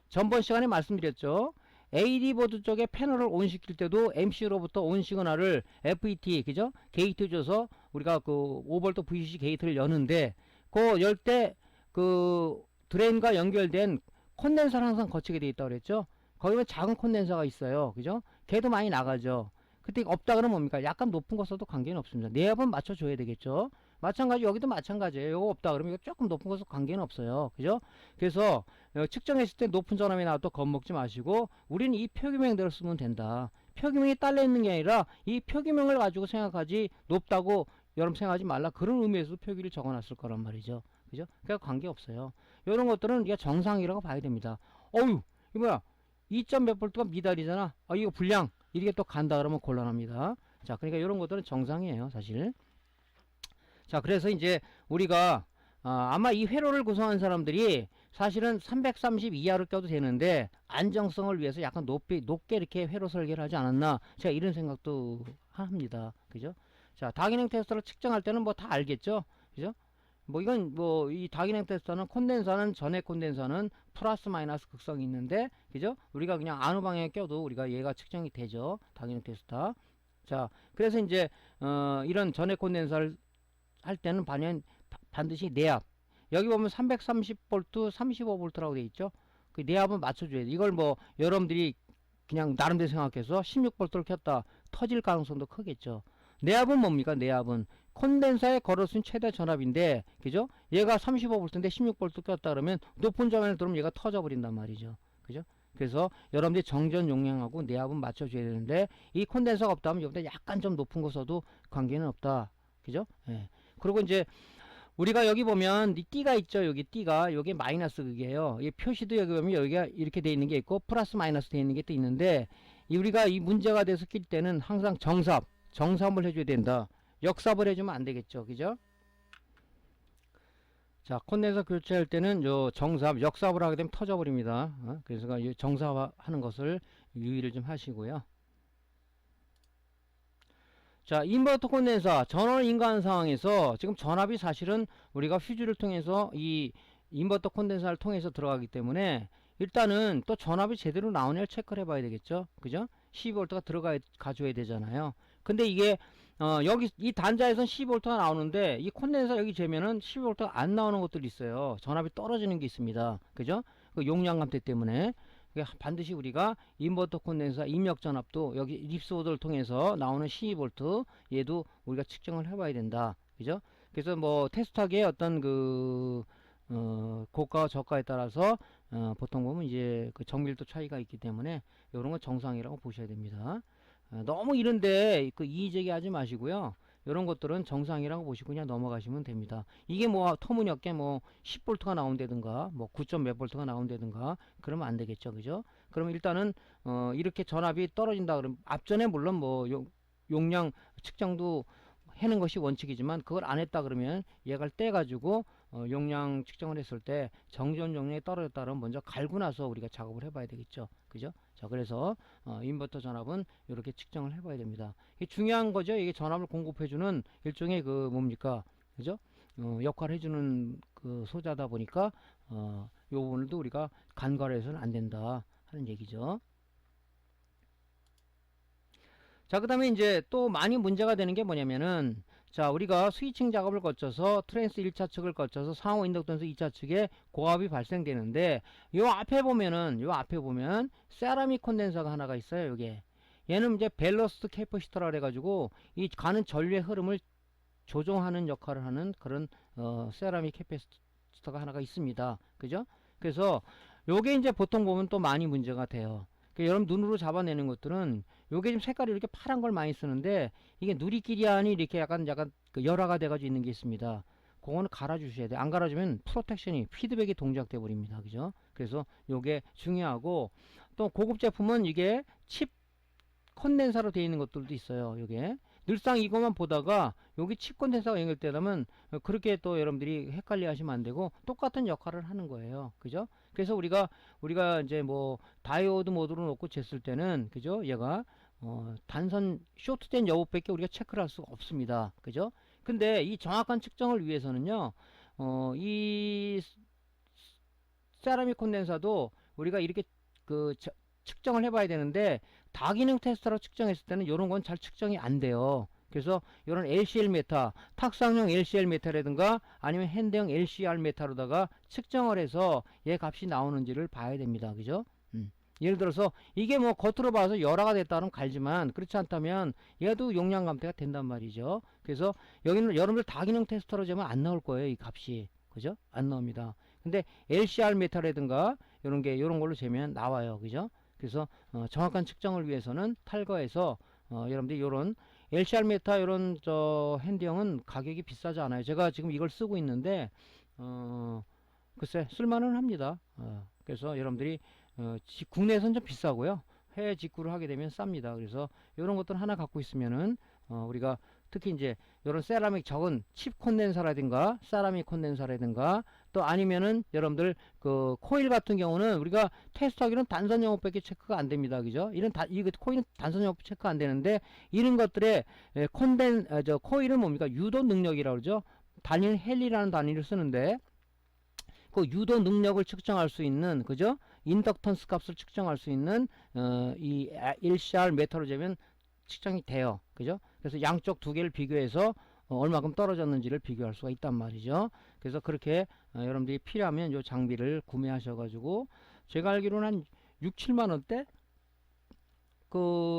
전번 시간에 말씀드렸죠. AD 보드 쪽에 패널을 온 시킬 때도 MCU로부터 온 시그널을 FET 그죠? 게이트 줘서 우리가 그 5V VCC 게이트를 여는데 그 열 때 그 드레인과 연결된 콘덴서를 항상 거치게 돼 있다고 그랬죠? 거기에 작은 콘덴서가 있어요. 그죠? 걔도 많이 나가죠. 그때 없다 그러면 뭡니까? 약간 높은 거 써도 관계는 없습니다. 내압은 맞춰줘야 되겠죠? 마찬가지 여기도 마찬가지예요. 이거 없다 그러면 이거 조금 높은 것도 관계는 없어요. 그죠? 그래서 측정했을 때 높은 전압이 나와도 겁먹지 마시고 우리는 이 표기명대로 쓰면 된다. 표기명이 딸려 있는 게 아니라 이 표기명을 가지고 생각하지 높다고 여러분 생각하지 말라. 그런 의미에서 표기를 적어놨을 거란 말이죠. 그죠? 그러니까 관계없어요. 이런 것들은 우리가 정상이라고 봐야 됩니다. 어휴 이거 뭐야 2점 몇 볼트가 미달이잖아. 이거 불량 이렇게 또 간다 그러면 곤란합니다. 자, 그러니까 이런 것들은 정상이에요 사실. 자, 그래서 이제 우리가 아마 이 회로를 구성한 사람들이 사실은 330 이하로 껴도 되는데 안정성을 위해서 약간 높게 이렇게 회로 설계를 하지 않았나, 제가 이런 생각도 합니다. 그죠? 자, 다기능 테스터를 측정할 때는 뭐 다 알겠죠? 그죠? 뭐 이건 뭐 이 다기능 테스터는 콘덴서는 전해 콘덴서는 플러스 마이너스 극성이 있는데 그죠? 우리가 그냥 아무 방향에 껴도 우리가 얘가 측정이 되죠. 다기능 테스터. 자, 그래서 이제 이런 전해 콘덴서를 할 때는 반드시 내압. 여기 보면 330V, 35V라고 되어 있죠. 그 내압은 맞춰줘야 돼. 이걸 뭐 여러분들이 그냥 나름대로 생각해서 16V를 켰다 터질 가능성도 크겠죠. 내압은 뭡니까? 내압은 콘덴서에 걸을 수 있는 최대 전압인데, 그죠? 얘가 35V인데 16V 꼈다 그러면 높은 전압에 들어오면 얘가 터져버린단 말이죠. 그죠? 그래서 여러분들이 정전 용량하고 내압은 맞춰줘야 되는데, 이 콘덴서가 없다면 여기다 약간 좀 높은 거 써도 관계는 없다. 그죠? 예. 그리고 이제 우리가 여기 보면 이 띠가 있죠. 여기 띠가 요게 마이너스 극이에요. 이 표시도 여기 보면 여기가 이렇게 돼 있는 게 있고 플러스 마이너스 돼 있는 게 또 있는데, 우리가 이 문제가 돼서 낄 때는 항상 정삽을 해줘야 된다. 역삽을 해주면 안 되겠죠. 그죠? 자, 콘덴서 교체할 때는 요 역삽을 하게 되면 터져버립니다. 그래서 이 정삽하는 것을 유의를 좀 하시고요. 자, 인버터 콘덴서 전원을 인가하는 상황에서 지금 전압이 사실은 우리가 퓨즈를 통해서 이 인버터 콘덴서를 통해서 들어가기 때문에 일단은 또 전압이 제대로 나오냐를 체크를 해봐야 되겠죠. 그죠? 12V가 가줘야 되잖아요. 근데 이게 여기 이 단자에선 12V가 나오는데 이 콘덴서 여기 재면은 12V가 안 나오는 것들이 있어요. 전압이 떨어지는 게 있습니다. 그죠? 그 용량 감퇴 때문에. 반드시 우리가 인버터 콘덴서 입력 전압도 여기 립스보드를 통해서 나오는 12V 얘도 우리가 측정을 해봐야 된다. 그죠? 그래서 뭐 테스트하기에 어떤 고가와 저가에 따라서 보통 보면 이제 그 정밀도 차이가 있기 때문에 이런 건 정상이라고 보셔야 됩니다. 너무 이런데 그 이의제기 하지 마시고요. 이런 것들은 정상이라고 보시고 그냥 넘어가시면 됩니다. 이게 뭐 터무니없게 뭐 10V가 나온다든가 뭐 9점 몇 V가 나온다든가 그러면 안 되겠죠. 그죠? 그러면 일단은 이렇게 전압이 떨어진다 그러면 앞전에 물론 뭐 용량 측정도 해는 것이 원칙이지만 그걸 안 했다 그러면 얘를 떼 가지고 용량 측정을 했을 때 정전 용량이 떨어졌다 그러면 먼저 갈고 나서 우리가 작업을 해봐야 되겠죠. 그죠? 자, 그래서 인버터 전압은 이렇게 측정을 해봐야 됩니다. 이게 중요한 거죠. 이게 전압을 공급해주는 일종의 그 뭡니까, 그죠? 역할을 해주는 그 소자다 보니까 요 부분도 우리가 간과해서는 안 된다 하는 얘기죠. 자, 그 다음에 이제 또 많이 문제가 되는 게 뭐냐면은, 자, 우리가 스위칭 작업을 거쳐서 트랜스 1차 측을 거쳐서 상호 인덕턴스 2차 측에 고압이 발생되는데, 요 앞에 보면 세라믹 콘덴서가 하나가 있어요. 요게 얘는 이제 밸러스트 캐퍼시터라 그래가지고 이 가는 전류의 흐름을 조종하는 역할을 하는 그런 세라믹 캐퍼시터가 하나가 있습니다. 그죠? 그래서 요게 이제 보통 보면 또 많이 문제가 돼요. 여러분 눈으로 잡아내는 것들은 요게 지금 색깔이 이렇게 파란 걸 많이 쓰는데 이게 누리끼리안이 이렇게 약간 그 열화가 돼가지고 있는 게 있습니다. 그거는 갈아주셔야 돼요. 안 갈아주면 프로텍션이 피드백이 동작돼 버립니다. 그죠? 그래서 요게 중요하고, 또 고급 제품은 이게 칩 콘덴서로 되어 있는 것들도 있어요. 요게 늘상 이것만 보다가 여기 칩 콘덴서가 연결되려면 그렇게 또 여러분들이 헷갈려 하시면 안 되고 똑같은 역할을 하는 거예요. 그죠? 그래서 우리가 이제 뭐 다이오드 모드로 놓고 쟀을 때는, 그죠? 얘가 단선 쇼트된 여부밖에 우리가 체크를 할 수가 없습니다. 그죠? 근데 이 정확한 측정을 위해서는요, 이 세라믹 콘덴서도 우리가 이렇게 측정을 해봐야 되는데 다기능 테스터로 측정했을 때는 이런 건 잘 측정이 안 돼요. 그래서 이런 LCL 메타, 탁상용 LCL 메타라든가 아니면 핸드형 LCR 메타로다가 측정을 해서 얘 값이 나오는지를 봐야 됩니다. 그죠? 예를 들어서 이게 뭐 겉으로 봐서 열화가 됐다면 갈지만 그렇지 않다면 얘도 용량 감퇴가 된단 말이죠. 그래서 여기는 여러분들 다기능 테스터로 재면 안 나올 거예요. 이 값이. 그죠? 안 나옵니다. 근데 LCR 메타라든가 이런 걸로 재면 나와요. 그죠? 그래서 정확한 측정을 위해서는 탈거해서 여러분들이 요런 LCR 메타 요런 핸드형은 가격이 비싸지 않아요. 제가 지금 이걸 쓰고 있는데 글쎄 쓸만은 합니다. 그래서 여러분들이 국내에서는 좀 비싸고요. 해외 직구를 하게 되면 쌉니다. 그래서 이런 것들 하나 갖고 있으면은 우리가 특히 이제 이런 세라믹 적은 칩 콘덴서라든가 세라믹 콘덴서라든가 또 아니면은 여러분들 그 코일 같은 경우는 우리가 테스트하기는 단선 영업밖에 체크가 안 됩니다. 그죠? 이거 코일은 단선 영업 체크 안 되는데 이런 것들의 코일은 뭡니까? 유도 능력이라고 그러죠. 단위는 헨리라는 단위를 쓰는데 그 유도 능력을 측정할 수 있는, 그죠? 인덕턴스 값을 측정할 수 있는 이 LCR 메타로 재면 측정이 돼요. 그죠? 그래서 양쪽 두 개를 비교해서 얼마큼 떨어졌는지를 비교할 수가 있단 말이죠. 그래서 그렇게 여러분들이 필요하면 요 장비를 구매하셔가지고 제가 알기로는 한 6, 7만 원대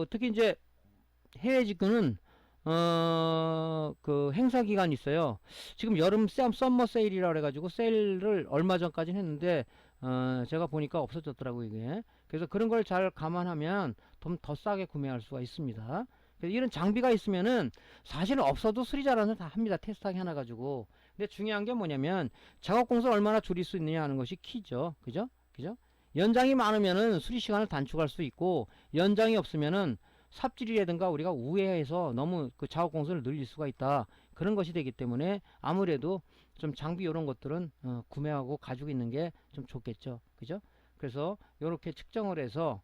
특히 이제 해외 직구는 그 행사 기간이 있어요. 지금 여름 썸머 세일이라 그래가지고 세일을 얼마 전까지 했는데 제가 보니까 없어졌더라고요 이게. 그래서 그런 걸 잘 감안하면 좀 더 싸게 구매할 수가 있습니다. 그래서 이런 장비가 있으면은 사실은 없어도 수리 잘하는 다 합니다. 테스트하기 하나 가지고. 근데 중요한 게 뭐냐면 작업 공수를 얼마나 줄일 수 있느냐 하는 것이 키죠. 그죠? 연장이 많으면은 수리 시간을 단축할 수 있고, 연장이 없으면은 삽질이라든가 우리가 우회해서 너무 그 작업 공수를 늘릴 수가 있다. 그런 것이 되기 때문에 아무래도 좀 장비 이런 것들은 구매하고 가지고 있는 게 좀 좋겠죠. 그죠? 그래서 이렇게 측정을 해서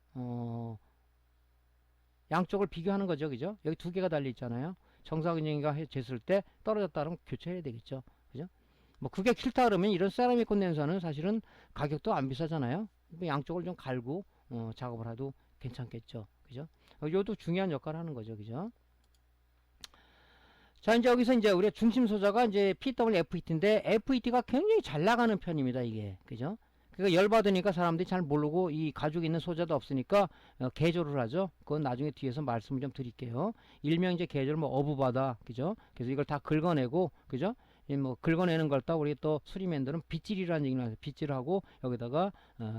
양쪽을 비교하는 거죠. 그죠? 여기 두 개가 달려 있잖아요. 정사근영이가 쟀을 때 떨어졌다 그러면 교체해야 되겠죠. 그죠? 뭐 그게 싫다 그러면 이런 세라믹 콘덴서는 사실은 가격도 안 비싸잖아요. 양쪽을 좀 갈고 작업을 해도 괜찮겠죠. 그죠? 이것도 중요한 역할을 하는 거죠. 그죠? 자, 이제 여기서 이제 우리가 중심 소자가 이제 PWFET인데 FET가 굉장히 잘 나가는 편입니다. 이게. 그죠? 그러니까 열받으니까 사람들이 잘 모르고 이 가지고 있는 소자도 없으니까 개조를 하죠. 그건 나중에 뒤에서 말씀을 좀 드릴게요. 일명 이제 개조를 뭐 어부바다. 그죠? 그래서 이걸 다 긁어내고, 그죠? 뭐 긁어내는 걸 또 우리 또 수리맨들은 빗질이라는 얘기를 하죠. 빗질하고 여기다가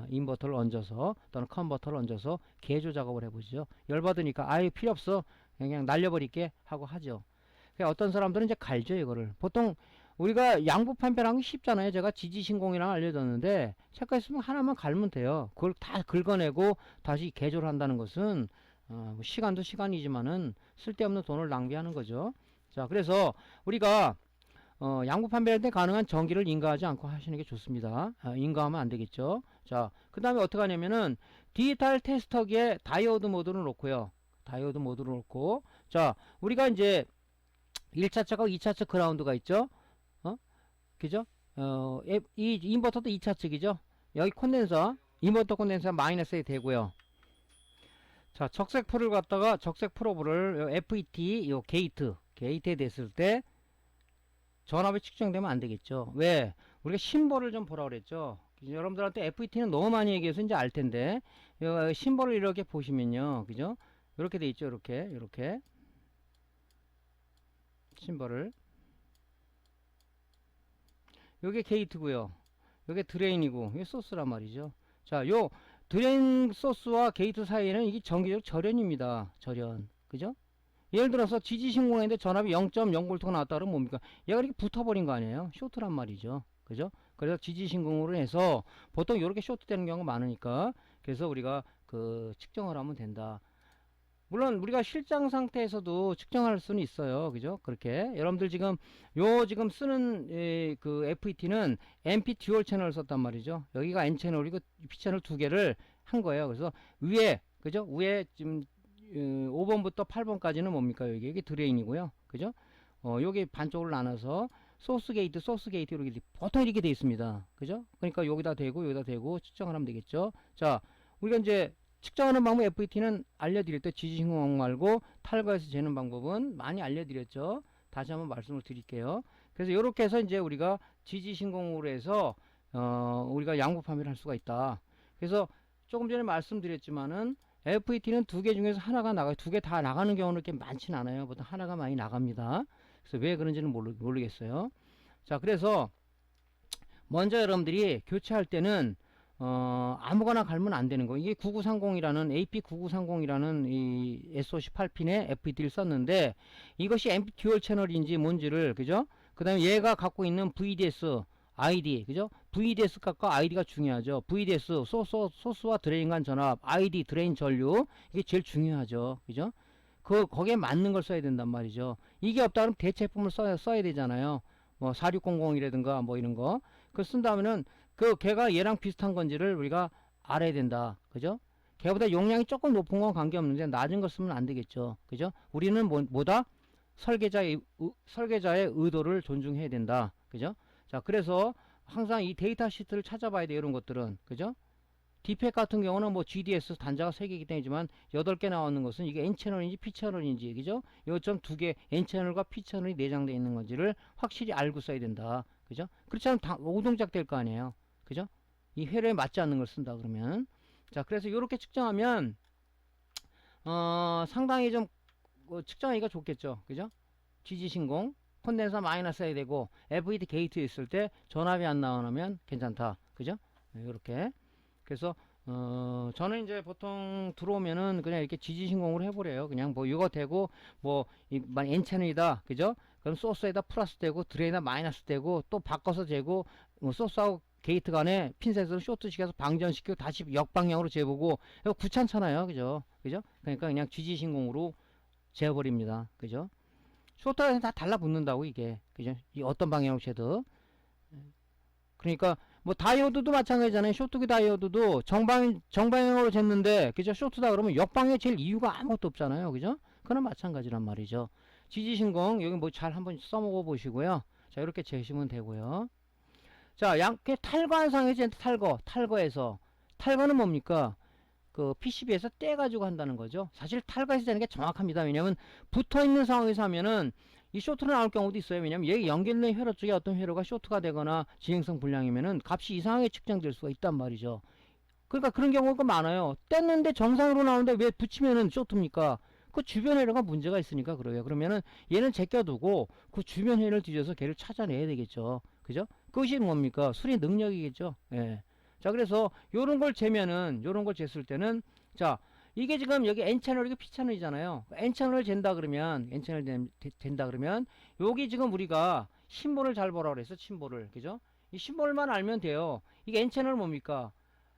인버터를 얹어서 또는 컨버터를 얹어서 개조 작업을 해보시죠. 열받으니까 아예 필요 없어. 그냥 날려버릴게 하고 하죠. 그러니까 어떤 사람들은 이제 갈죠. 이거를. 보통 우리가 양부 판별하는 게 쉽잖아요. 제가 지지신공이랑 알려줬는데 색깔 있으면 하나만 갈면 돼요. 그걸 다 긁어내고 다시 개조를 한다는 것은 시간도 시간이지만은 쓸데없는 돈을 낭비하는 거죠. 자, 그래서 우리가 양부 판별할 때 가능한 전기를 인가하지 않고 하시는 게 좋습니다. 인가하면 안 되겠죠. 자, 그 다음에 어떻게 하냐면은 디지털 테스터기에 다이오드 모드를 놓고요. 다이오드 모드를 놓고, 자, 우리가 이제 1차측하고 2차측 그라운드가 있죠. 그죠? 이 인버터도 2차측이죠. 여기 콘덴서, 인버터 콘덴서 마이너스에 되고요. 자, 적색 풀을 갖다가 적색 프로브를 FET 요 게이트에 됐을 때 전압이 측정되면 안 되겠죠. 왜? 우리가 심볼을 좀 보라 그랬죠. 여러분들한테 FET는 너무 많이 얘기해서 이제 알 텐데 심볼을 이렇게 보시면요. 그죠? 이렇게 돼 있죠. 이렇게 심볼을, 요게 게이트고요. 요게 드레인이고 이게 소스란 말이죠. 자, 요 드레인 소스와 게이트 사이에는 이게 정기적 절연입니다. 절연. 그죠? 예를 들어서 지지신공했는데 전압이 0.0V가 나왔다 그러면 뭡니까? 얘가 이렇게 붙어버린 거 아니에요? 쇼트란 말이죠. 그죠? 그래서 지지신공으로 해서 보통 이렇게 쇼트 되는 경우가 많으니까 그래서 우리가 그 측정을 하면 된다. 물론 우리가 실장 상태에서도 측정할 수는 있어요. 그죠? 그렇게 여러분들 지금 쓰는 그 FET는 MP 듀얼 채널을 썼단 말이죠. 여기가 N 채널이고 P 채널 두 개를 한 거예요. 그래서 위에, 그죠? 위에 지금 5번부터 8번까지는 뭡니까? 여기 드레인이고요. 그죠? 여기 반쪽으로 나눠서 소스 게이트 이렇게 보통 이렇게 돼 있습니다. 그죠? 그러니까 여기다 대고 측정을 하면 되겠죠. 자, 우리가 이제 측정하는 방법 FET는 알려드릴 때 지지신공 말고 탈거해서 재는 방법은 많이 알려드렸죠. 다시 한번 말씀을 드릴게요. 그래서 이렇게 해서 이제 우리가 지지신공으로 해서 우리가 양부 판별을 할 수가 있다. 그래서 조금 전에 말씀드렸지만은 FET는 두 개 중에서 하나가 나가요. 두 개 다 나가는 경우는 이렇게 많지는 않아요. 보통 하나가 많이 나갑니다. 그래서 왜 그런지는 모르겠어요. 자, 그래서 먼저 여러분들이 교체할 때는 아무거나 갈면 안 되는 거. 이게 9930이라는 AP9930이라는 이 SOC8핀의 FET를 썼는데 이것이 MP 듀얼 채널인지 뭔지를, 그죠? 그 다음에 얘가 갖고 있는 VDS ID, 그죠? VDS 값과 ID가 중요하죠. VDS 소스와 드레인 간 전압, ID 드레인 전류, 이게 제일 중요하죠. 그죠? 거기에 맞는 걸 써야 된단 말이죠. 이게 없다 그러면 대체품을 써야 되잖아요. 뭐 4600이라든가 뭐 이런 거. 그걸 쓴다면은 걔가 얘랑 비슷한 건지를 우리가 알아야 된다. 그죠? 걔보다 용량이 조금 높은 건 관계없는데 낮은 거 쓰면 안 되겠죠. 그죠? 우리는 뭐다? 설계자의 의도를 존중해야 된다. 그죠? 자, 그래서 항상 이 데이터 시트를 찾아봐야 돼요. 이런 것들은. 그죠? 디펙 같은 경우는 뭐 GDS 단자가 3개이기 때문이지만 8개 나오는 것은 이게 N채널인지 P채널인지, 그죠? 요점 2개, N채널과 P채널이 내장되어 있는 건지를 확실히 알고 써야 된다. 그죠? 그렇지 않으면 오동작 될 거 아니에요. 그죠? 이 회로에 맞지 않는 걸 쓴다 그러면. 자, 그래서 이렇게 측정하면 상당히 좀 측정하기가 좋겠죠. 그죠? 지지신공 콘덴서 마이너스 해야 되고 FET 게이트 있을 때 전압이 안 나오면 괜찮다. 그죠? 이렇게. 그래서 저는 이제 보통 들어오면은 그냥 이렇게 지지신공으로 해버려요. 그냥 뭐 이거 되고 뭐 N채널이다. 그죠? 그럼 소스에다 플러스 되고 드레인에다 마이너스 되고 또 바꿔서 재고 뭐 소스하고 게이트 간에 핀셋으로 쇼트시켜서 방전시키고 다시 역방향으로 재보고 이거 귀찮잖아요. 그죠? 그죠? 그러니까 그냥 지지신공으로 재버립니다. 그죠? 쇼트가 다 달라붙는다고 이게. 그죠? 이 어떤 방향으로 재도. 그러니까 뭐 다이오드도 마찬가지잖아요. 쇼트기 다이오드도 정방향으로 쟀는데 그죠? 쇼트다 그러면 역방향에 잴 이유가 아무것도 없잖아요. 그죠? 그건 마찬가지란 말이죠. 지지신공 여기 뭐 잘 한번 써먹어 보시고요. 자, 이렇게 재시면 되고요. 자, 탈거한상에서 탈거에서 탈거는 뭡니까? 그 PCB에서 떼가지고 한다는 거죠. 사실 탈거해서 되는 게 정확합니다. 왜냐면 붙어있는 상황에서 하면은 이 쇼트로 나올 경우도 있어요. 왜냐면 여기 연결된 회로 쪽에 어떤 회로가 쇼트가 되거나 진행성 불량이면은 값이 이상하게 측정될 수가 있단 말이죠. 그러니까 그런 경우가 많아요. 뗐는데 정상으로 나오는데 왜 붙이면은 쇼트입니까? 그 주변 회로가 문제가 있으니까 그래요. 그러면은 얘는 제껴두고 그 주변 회로를 뒤져서 걔를 찾아내야 되겠죠. 그죠? 그것이 뭡니까? 수리 능력이겠죠. 예. 자, 그래서 요런 걸 재면은, 요런 걸 쟀을 때는, 자, 이게 지금 여기 N채널이고 P채널이잖아요. N채널을 잰다 그러면, 잰다 그러면, 여기 지금 우리가 심볼을 잘 보라 그랬어, 심볼을. 그죠? 이 심볼만 알면 돼요. 이게 N채널 뭡니까?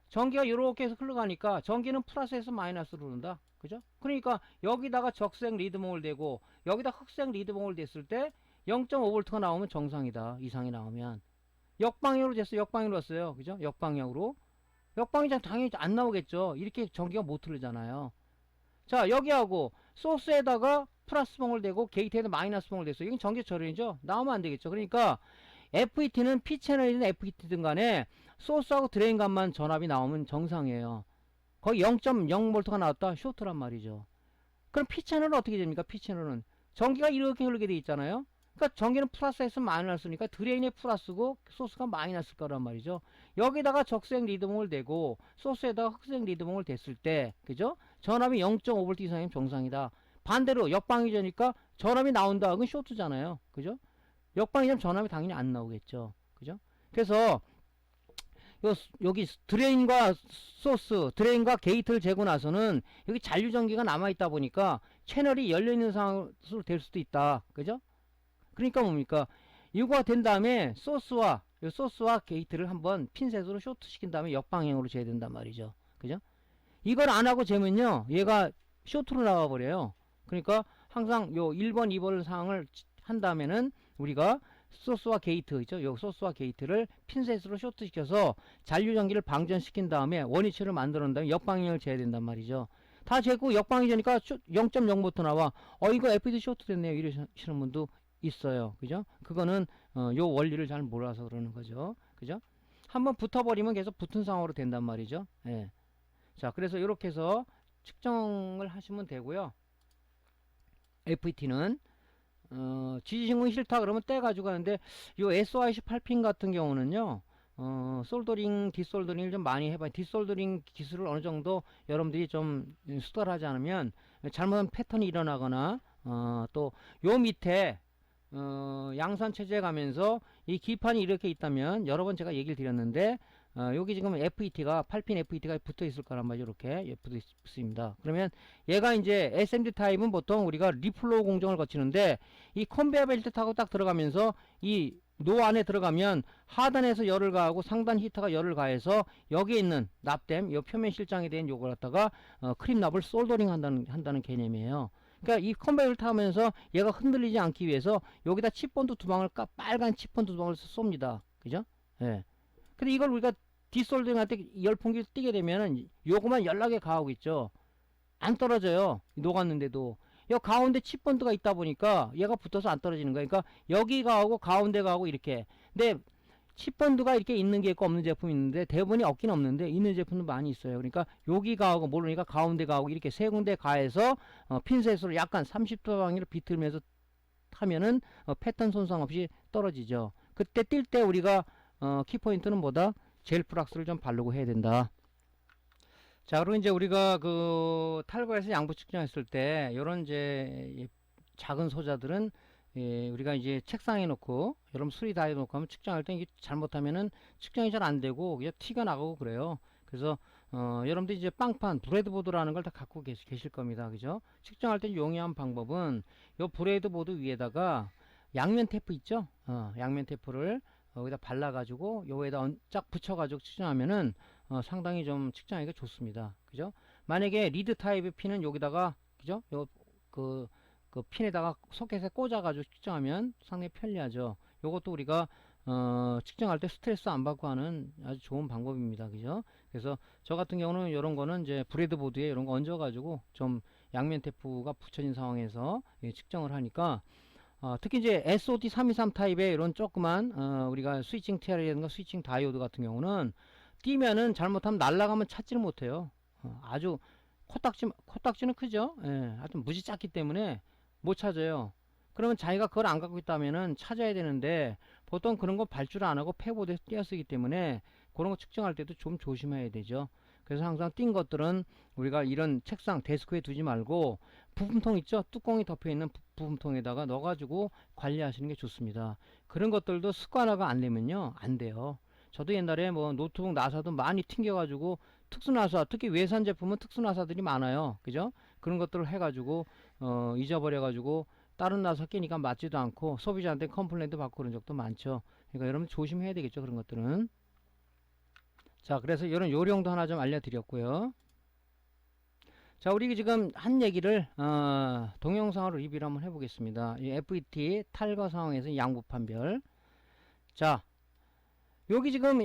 전기가 이렇게 해서 흘러가니까 전기는 플러스에서 마이너스로 흐른다. 그죠? 그러니까 여기다가 적색 리드몽을 대고 여기다 흑색 리드몽을 댔을 때 0.5V가 나오면 정상이다. 이상이 나오면. 역방향으로 됐어. 역방향으로 왔어요. 그죠? 역방향으로. 역방향 당연히 안 나오겠죠. 이렇게 전기가 못 흐르잖아요. 자, 여기하고 소스에다가 플러스 봉을 대고 게이트에다 마이너스 봉을 댔어요. 이건 전기 절연이죠. 나오면 안 되겠죠. 그러니까 FET는 P채널이든 FET든 간에 소스하고 드레인 값만 전압이 나오면 정상이에요. 거기 0.0V가 나왔다. 쇼트란 말이죠. 그럼 P채널은 어떻게 됩니까? P채널은 전기가 이렇게 흐르게 돼 있잖아요. 그러니까 전기는 플러스에서 마이너스니까 드레인이 플러스고 소스가 마이너스일 거란 말이죠. 여기다가 적색 리드몽을 대고 소스에다가 흑색 리드몽을 댔을 때 그죠? 전압이 0.5V 이상이면 정상이다. 반대로 역방이전이니까 전압이 나온다. 그건 쇼트잖아요. 그죠? 역방이전 전압이 당연히 안 나오겠죠. 그죠? 그래서 여기 드레인과 소스, 드레인과 게이트를 재고 나서는 여기 잔류전기가 남아있다 보니까 채널이 열려있는 상황으로 될 수도 있다. 그죠? 그러니까 뭡니까? 이거가 된 다음에 소스와 게이트를 한번 핀셋으로 쇼트 시킨 다음에 역방향으로 재야 된단 말이죠. 그죠? 이걸 안 하고 재면요, 얘가 쇼트로 나와버려요. 그러니까 항상 요 1번, 2번 사항을 한 다음에는 우리가 소스와 게이트 있죠? 요 소스와 게이트를 핀셋으로 쇼트 시켜서 잔류 전기를 방전시킨 다음에 원위치를 만들어 놓은 다음에 역방향을 재야 된단 말이죠. 다 재고 역방향이니까 0.0부터 나와. 이거 FET 쇼트 됐네요. 이러시는 분도 있어요. 그죠? 그거는 요 원리를 잘 몰라서 그러는 거죠. 그죠? 한번 붙어버리면 계속 붙은 상황으로 된단 말이죠. 예. 자, 그래서 이렇게 해서 측정을 하시면 되고요. FET는 지지신공이 싫다 그러면 떼가지고 하는데 요 SOIC 8핀 같은 경우는요, 솔더링, 디솔더링을 좀 많이 해봐요. 디솔더링 기술을 어느 정도 여러분들이 좀 수달을 하지 않으면 잘못한 패턴이 일어나거나 또 요 밑에 양산 체제에 가면서 이 기판이 이렇게 있다면 여러 번 제가 얘기를 드렸는데 여기 지금 FET가 8핀 FET가 붙어 있을 거란 말이죠. 이렇게 붙어 있습니다. 그러면 얘가 이제 SMD 타입은 보통 우리가 리플로우 공정을 거치는데 이 컨베어 벨트 타고 딱 들어가면서 이 노 안에 들어가면 하단에서 열을 가하고 상단 히터가 열을 가해서 여기에 있는 납땜, 요 표면 실장에 대한 요걸 갖다가 크림 납을 솔더링 한다는 개념이에요. 그러니까 이 컨베이어를 타면서 얘가 흔들리지 않기 위해서 여기다 칩본드 두 방울, 빨간 칩본드 두 방울을 쏩니다. 그죠? 예. 근데 이걸 우리가 디솔더링 할 때 열풍기 띄게 되면은 요거만 연락에 가하고 있죠. 안 떨어져요. 녹았는데도. 여 가운데 칩본드가 있다 보니까 얘가 붙어서 안 떨어지는 거예요. 그러니까 여기 가하고 가운데 가하고 이렇게. 근데 칩번드가 이렇게 있는 게 있고 없는 제품이 있는데 대부분이 없긴 없는데 있는 제품도 많이 있어요. 그러니까 여기 가하고 모르니까 가운데 가하고 이렇게 세 군데 가해서 핀셋으로 약간 30도 방향으로 비틀면서 하면은 패턴 손상 없이 떨어지죠. 그때 뛸 때 우리가 키포인트는 뭐다? 젤 프락스를 좀 바르고 해야 된다. 자, 그리고 이제 우리가 그 탈거해서 양부 측정했을 때 요런 이제 작은 소자들은 우리가 이제 책상에 놓고 여러분 수리 다 해놓고 하면 측정할 때 이게 잘못하면은 측정이 잘 안 되고 그냥 티가 나고 그래요. 그래서 여러분들 이제 빵판 브레드보드라는 걸 다 갖고 계실 겁니다. 그죠? 측정할 때 용이한 방법은 요 브레드보드 위에다가 양면 테이프 있죠? 양면 테이프를 여기다 발라가지고 요에다 쫙 붙여가지고 측정하면은 상당히 좀 측정하기가 좋습니다. 그죠? 만약에 리드 타입의 핀은 여기다가 그죠? 그 핀에다가 소켓에 꽂아가지고 측정하면 상당히 편리하죠. 요것도 우리가 측정할 때 스트레스 안 받고 하는 아주 좋은 방법입니다. 그죠? 그래서 저 같은 경우는 이런 거는 이제 브레드보드에 이런 거 얹어가지고 좀 양면 테이프가 붙여진 상황에서 측정을 하니까 특히 이제 SOD323 타입의 이런 조그만 우리가 스위칭 TR이라든가 스위칭 다이오드 같은 경우는 띄면은 잘못하면 날아가면 찾지를 못해요. 아주 코딱지는 크죠. 예, 하여튼 무지 작기 때문에 못 찾아요. 그러면 자기가 그걸 안 갖고 있다면은 찾아야 되는데 보통 그런 거 발주를 안 하고 폐보드에서 띄어쓰기 때문에 그런 거 측정할 때도 좀 조심해야 되죠. 그래서 항상 띈 것들은 우리가 이런 책상 데스크에 두지 말고 부품통 있죠? 뚜껑이 덮여 있는 부품통에다가 넣어가지고 관리하시는 게 좋습니다. 그런 것들도 습관화가 안 되면요 안 돼요. 저도 옛날에 뭐 노트북 나사도 많이 튕겨가지고 특수나사, 특히 외산 제품은 특수나사들이 많아요. 그죠? 그런 것들을 해가지고 잊어버려가지고 다른 나사 끼니까 맞지도 않고 소비자한테 컴플레인도 받고 그런 적도 많죠. 그러니까 여러분 조심해야 되겠죠. 그런 것들은. 자, 그래서 이런 요령도 하나 좀 알려드렸고요. 자, 우리 지금 한 얘기를 동영상으로 리뷰를 한번 해보겠습니다. 이 FET 탈거 상황에서 양부 판별. 자, 여기 지금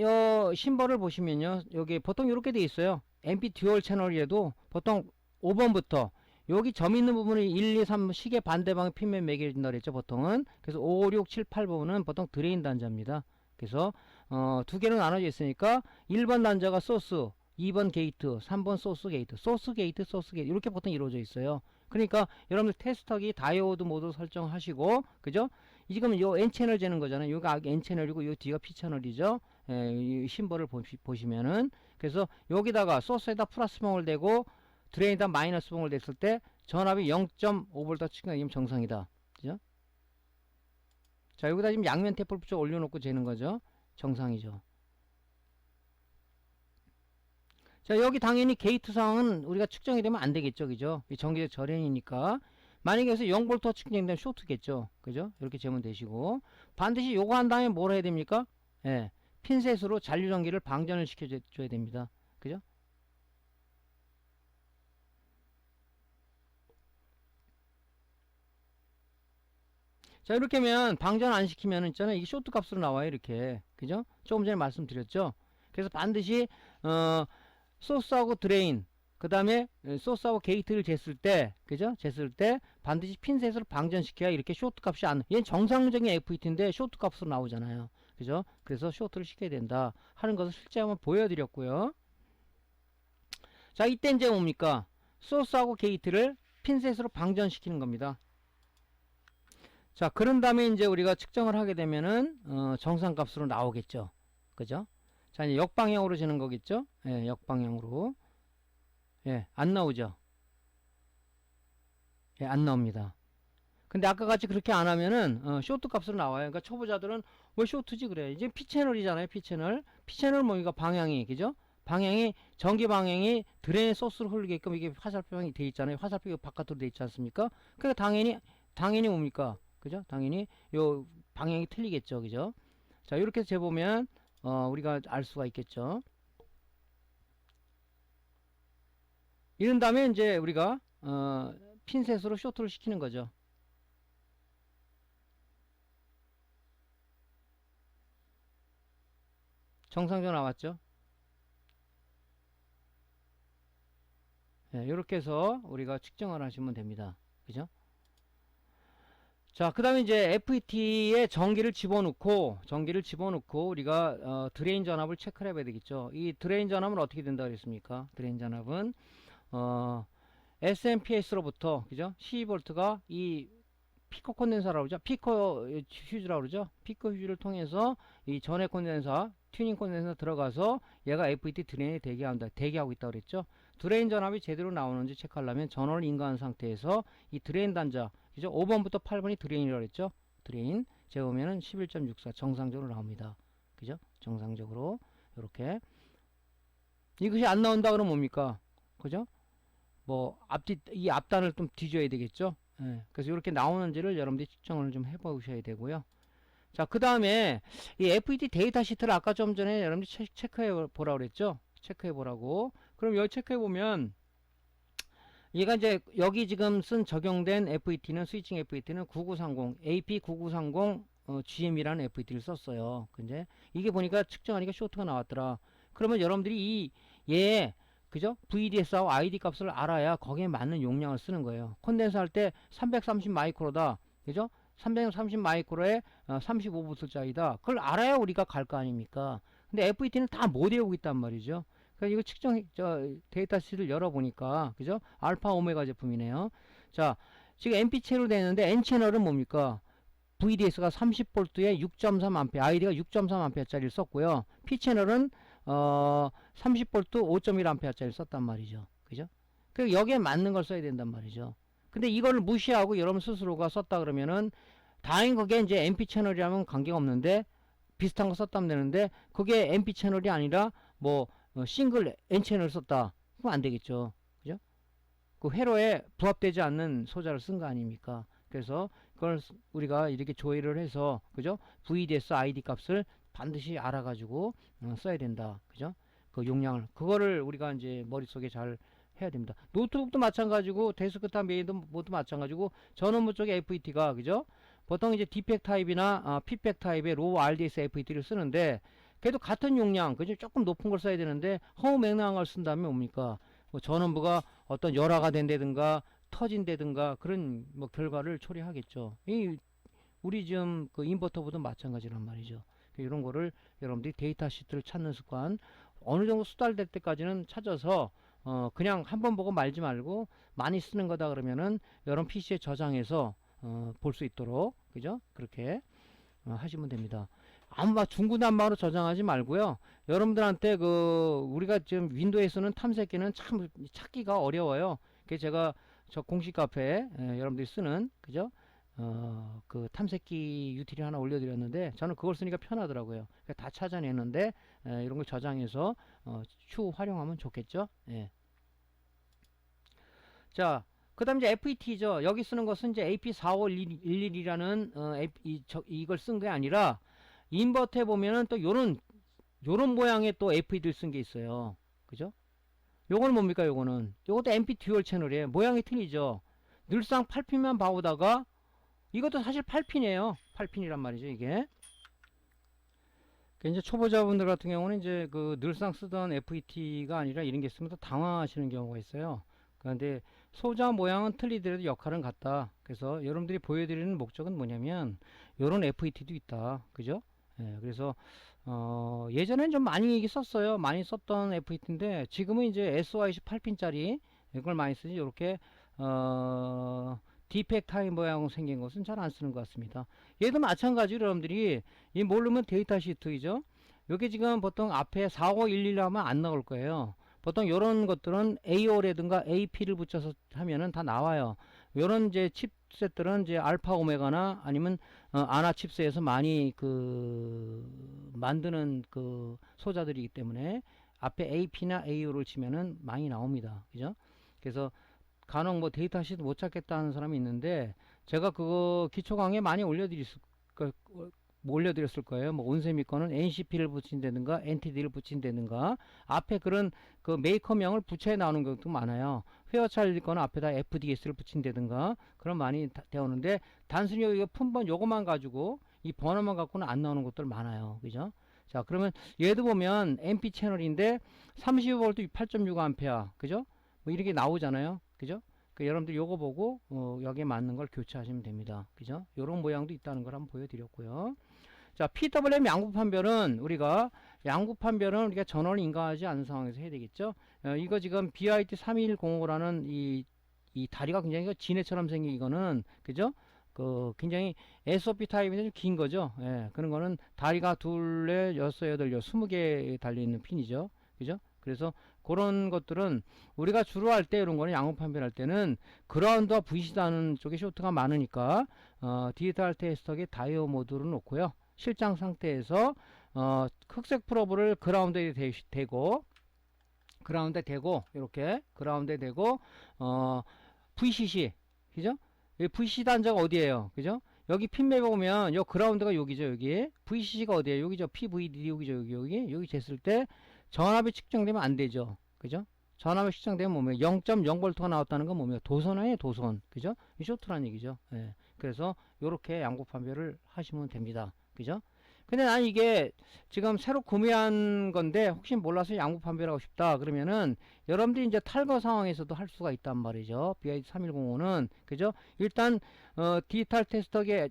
심벌을 보시면요, 여기 보통 이렇게 돼 있어요. MP 듀얼 채널이라도 보통 5번부터 여기 점 있는 부분이 1, 2, 3 시계 반대방 핀면 매겨진다 그랬죠, 보통은. 그래서 5, 6, 7, 8번은 보통 드레인 단자입니다. 그래서 두 개로 나눠져 있으니까 1번 단자가 소스, 2번 게이트, 3번 소스 게이트, 소스 게이트, 소스 게이트 이렇게 보통 이루어져 있어요. 그러니까 여러분들 테스터기 다이오드 모드 설정하시고, 그죠? 지금 요 N채널 재는 거잖아요. 요가 N채널이고 요 뒤가 P채널이죠. 이 심벌을 보시면은. 그래서 여기다가 소스에다 플러스 봉을 대고 드레인에다 마이너스 봉을 댔을 때 전압이 0.5V 측정이면 정상이다. 그죠? 자, 여기다 지금 양면 테이프를 붙여 올려놓고 재는 거죠. 정상이죠. 자, 여기 당연히 게이트 상황은 우리가 측정이 되면 안 되겠죠. 그죠? 이 전기적 절연이니까. 만약에 여기서 0V 측정이 되면 쇼트겠죠. 그죠? 이렇게 재면 되시고. 반드시 요거 한 다음에 뭘 해야 됩니까? 예. 핀셋으로 잔류 전기를 방전을 시켜줘야 됩니다. 그죠? 자, 이렇게 하면 방전 안 시키면 있잖아요. 이게 쇼트 값으로 나와요. 이렇게. 그죠? 조금 전에 말씀드렸죠. 그래서 반드시 소스하고 드레인, 그 다음에 소스하고 게이트를 쟀을 때, 그죠? 쟀을 때 반드시 핀셋으로 방전시켜야 이렇게 쇼트 값이 안, 얘는 정상적인 FET인데 쇼트 값으로 나오잖아요. 그죠? 그래서 쇼트를 시켜야 된다 하는 것을 실제 한번 보여드렸고요. 자, 이때 이제 뭡니까? 소스하고 게이트를 핀셋으로 방전시키는 겁니다. 자, 그런 다음에 이제 우리가 측정을 하게 되면은 정상값으로 나오겠죠. 그죠? 자, 이제 역방향으로 재는 거겠죠? 예, 역방향으로. 예, 안 나오죠? 예, 안 나옵니다. 근데 아까 같이 그렇게 안 하면은 쇼트 값으로 나와요. 그러니까 초보자들은 왜 쇼트지 그래? 이제 P채널이잖아요. P채널. P채널 뭐니까 방향이, 그죠? 방향이 전기 방향이 드레인 소스로 흐르게끔 이게 화살표가 돼 있잖아요. 화살표가 바깥으로 돼 있지 않습니까? 그러니까 당연히 뭡니까? 그죠? 당연히 요 방향이 틀리겠죠. 그죠? 자, 이렇게 재보면 우리가 알 수가 있겠죠. 이런 다음에 이제 우리가 핀셋으로 쇼트를 시키는 거죠. 정상적으로 나왔죠. 네, 이렇게 해서 우리가 측정을 하시면 됩니다. 그죠? 자, 그 다음에 이제 FET에 전기를 집어넣고 우리가 드레인 전압을 체크를 해봐야 되겠죠. 이 드레인 전압은 어떻게 된다 그랬습니까? 드레인 전압은 SMPS로부터 그죠? 12V가 이 피코 콘덴서라고 그러죠. 피코 휴즈라고 그러죠. 피코 휴즈를 통해서 이 전해 콘덴서, 튜닝 콘덴서 들어가서 얘가 FET 드레인에 대기하고 있다고 그랬죠. 드레인 전압이 제대로 나오는지 체크하려면 전원을 인가한 상태에서 이 드레인 단자, 그죠? 5번부터 8번이 드레인이라고 그랬죠. 드레인 재보면은 11.64 정상적으로 나옵니다. 그죠? 정상적으로 이렇게 이것이 안 나온다 그러면 뭡니까? 그죠? 뭐 이 앞단을 좀 뒤져야 되겠죠. 예, 그래서 이렇게 나오는지를 여러분들이 측정을 좀 해보셔야 되고요. 자, 그 다음에 이 FET 데이터 시트를 아까 좀 전에 여러분들이 체크해 보라고 그랬죠. 체크해 보라고. 그럼 여기 체크해 보면 얘가 이제 여기 지금 쓴 적용된 FET는 스위칭 FET는 9930 AP9930 GM이라는 FET를 썼어요. 근데 이게 보니까 측정하니까 쇼트가 나왔더라. 그러면 여러분들이 얘 그죠? VDS하고 ID 값을 알아야 거기에 맞는 용량을 쓰는 거예요. 콘덴서 할 때 330 마이크로다. 그죠? 330 마이크로에 35V짜리다. 그걸 알아야 우리가 갈 거 아닙니까? 근데 FET는 다 못 외우고 있단 말이죠. 그래서 이거 데이터 시트를 열어보니까, 그죠? 알파 오메가 제품이네요. 자, 지금 MP 채널로 되어 있는데, N 채널은 뭡니까? VDS가 30V에 6.3A, ID가 6.3A짜리를 썼고요. P 채널은 30V 5.1A짜리를 썼단 말이죠. 그죠? 그 여기에 맞는 걸 써야 된단 말이죠. 근데 이거를 무시하고 여러분 스스로가 썼다 그러면은 다행히 그게 이제 MP 채널이라면 관계가 없는데 비슷한 거 썼다면 되는데 그게 MP 채널이 아니라 뭐 싱글 N 채널을 썼다. 그럼 안 되겠죠. 그죠? 그 회로에 부합되지 않는 소자를 쓴 거 아닙니까? 그래서 그걸 우리가 이렇게 조회를 해서 그죠? VDS ID 값을 반드시 알아가지고 써야 된다. 그죠? 그 용량을 그거를 우리가 이제 머릿속에 잘 해야 됩니다. 노트북도 마찬가지고 데스크탑 메인도 모두 마찬가지고 전원부 쪽에 FET가 그죠? 보통 이제 디팩 타입이나 피팩 타입의 로우 RDS FET를 쓰는데 그래도 같은 용량 그죠? 조금 높은 걸 써야 되는데 허무맹랑한 걸 쓴다면 뭡니까? 뭐 전원부가 어떤 열화가 된다든가 터진다든가 그런 뭐 결과를 초래하겠죠. 우리 지금 그 인버터보다 마찬가지란 말이죠. 이런 거를 여러분들이 데이터 시트를 찾는 습관 어느 정도 수달될 때까지는 찾아서 그냥 한번 보고 말지 말고 많이 쓰는 거다 그러면은 여러분 PC에 저장해서 볼 수 있도록 그죠? 그렇게 하시면 됩니다. 아무 중구난방으로 저장하지 말고요. 여러분들한테 우리가 지금 윈도우에서는 탐색기는 참 찾기가 어려워요. 그래서 제가 저 공식 카페에 여러분들이 쓰는 그죠? 그 탐색기 유틸이 하나 올려드렸는데 저는 그걸 쓰니까 편하더라고요. 그러니까 다 찾아내는데 이런 걸 저장해서 추후 활용하면 좋겠죠. 예. 자, 그 다음 이제 FET죠. 여기 쓰는 것은 이제 AP4511이라는 이걸 쓴 게 아니라 인버터에 보면은 또 요런 모양의 또 FET를 쓴 게 있어요. 그죠? 요거는 뭡니까? 요것도 MP 듀얼 채널이에요. 모양이 틀리죠. 늘상 8핀만 봐오다가 이것도 사실 8핀이에요. 8핀이란 말이죠, 이게. 이제 초보자분들 같은 경우는 이제 늘상 쓰던 FET가 아니라 이런 게 있으면 또 당황하시는 경우가 있어요. 그런데 소자 모양은 틀리더라도 역할은 같다. 그래서 여러분들이 보여드리는 목적은 뭐냐면 요런 FET도 있다. 그죠? 예, 그래서 예전엔 좀 많이 썼어요. 많이 썼던 FET인데 지금은 이제 SOIC 8핀짜리 이걸 많이 쓰지. 이렇게 디펙 타입 모양으로 생긴 것은 잘 안 쓰는 것 같습니다. 얘도 마찬가지로 여러분들이 이 모르면 데이터 시트이죠. 요게 지금 보통 앞에 4511 하면 안 나올 거예요. 보통 요런 것들은 AO라든가 AP를 붙여서 하면은 다 나와요. 요런 이제 칩셋들은 이제 알파 오메가나 아니면 아나 칩셋에서 많이 만드는 소자들이기 때문에 앞에 AP나 AO를 치면은 많이 나옵니다. 그죠? 그래서 간혹 뭐 데이터 시트 못 찾겠다 하는 사람이 있는데 제가 그거 기초 강의에 많이 올려드렸을 거예요. 뭐 온세미 거는 NCP를 붙인다든가 NTD를 붙인다든가 앞에 그런 메이커명을 붙여야 나오는 것도 많아요. 회어차일 거는 앞에다 FDS를 붙인다든가 그런 많이 되오는데 단순히 이거 품번 요거만 가지고 이 번호만 갖고는 안 나오는 것들 많아요. 그죠? 자, 그러면 얘도 보면 MP 채널인데 35V 8.6A 그죠? 뭐 이렇게 나오잖아요. 그죠? 그 여러분들 요거 보고 여기에 맞는 걸 교체하시면 됩니다. 그죠? 요런 모양도 있다는 걸 한번 보여드렸고요. 자, PWM 양구판별은 우리가 전원을 인가하지 않은 상황에서 해야 되겠죠. 이거 지금 BIT 3105라는 이 다리가 굉장히 지네처럼 생긴 이거는, 그죠? 굉장히 SOP 타입인데 좀 긴 거죠. 예, 그런 거는 다리가 둘에 6, 8, 20개 달려있는 핀이죠. 그죠? 그래서 그런 것들은 우리가 주로 할 때, 이런 거는 양호 판별할 때는 그라운드와 V시다는 쪽에 쇼트가 많으니까 디지털 테스터기 다이오 모드로 놓고요. 실장 상태에서 흑색 프로브를 그라운드에 대고 이렇게 그라운드에 대고 VCC, 그죠? 이 VCC 단자가 어디에요? 그죠? 여기 핀맵에 보면 요 그라운드가 여기죠. 여기 VCC가 어디에요? 여기죠. PVD 여기죠. 여기 쟀을 때 전압이 측정되면 안 되죠. 그죠? 전압이 측정되면 뭐면 0.0V가 나왔다는 건 뭐면 도선이에요. 도선. 그죠? 이 쇼트란 얘기죠. 예. 그래서 요렇게 양구 판별을 하시면 됩니다. 그죠? 근데 난 이게 지금 새로 구매한 건데 혹시 몰라서 양구 판별하고 싶다 그러면은 여러분들이 이제 탈거 상황에서도 할 수가 있단 말이죠. BIT 3105는 그죠? 일단 디지털 테스터기에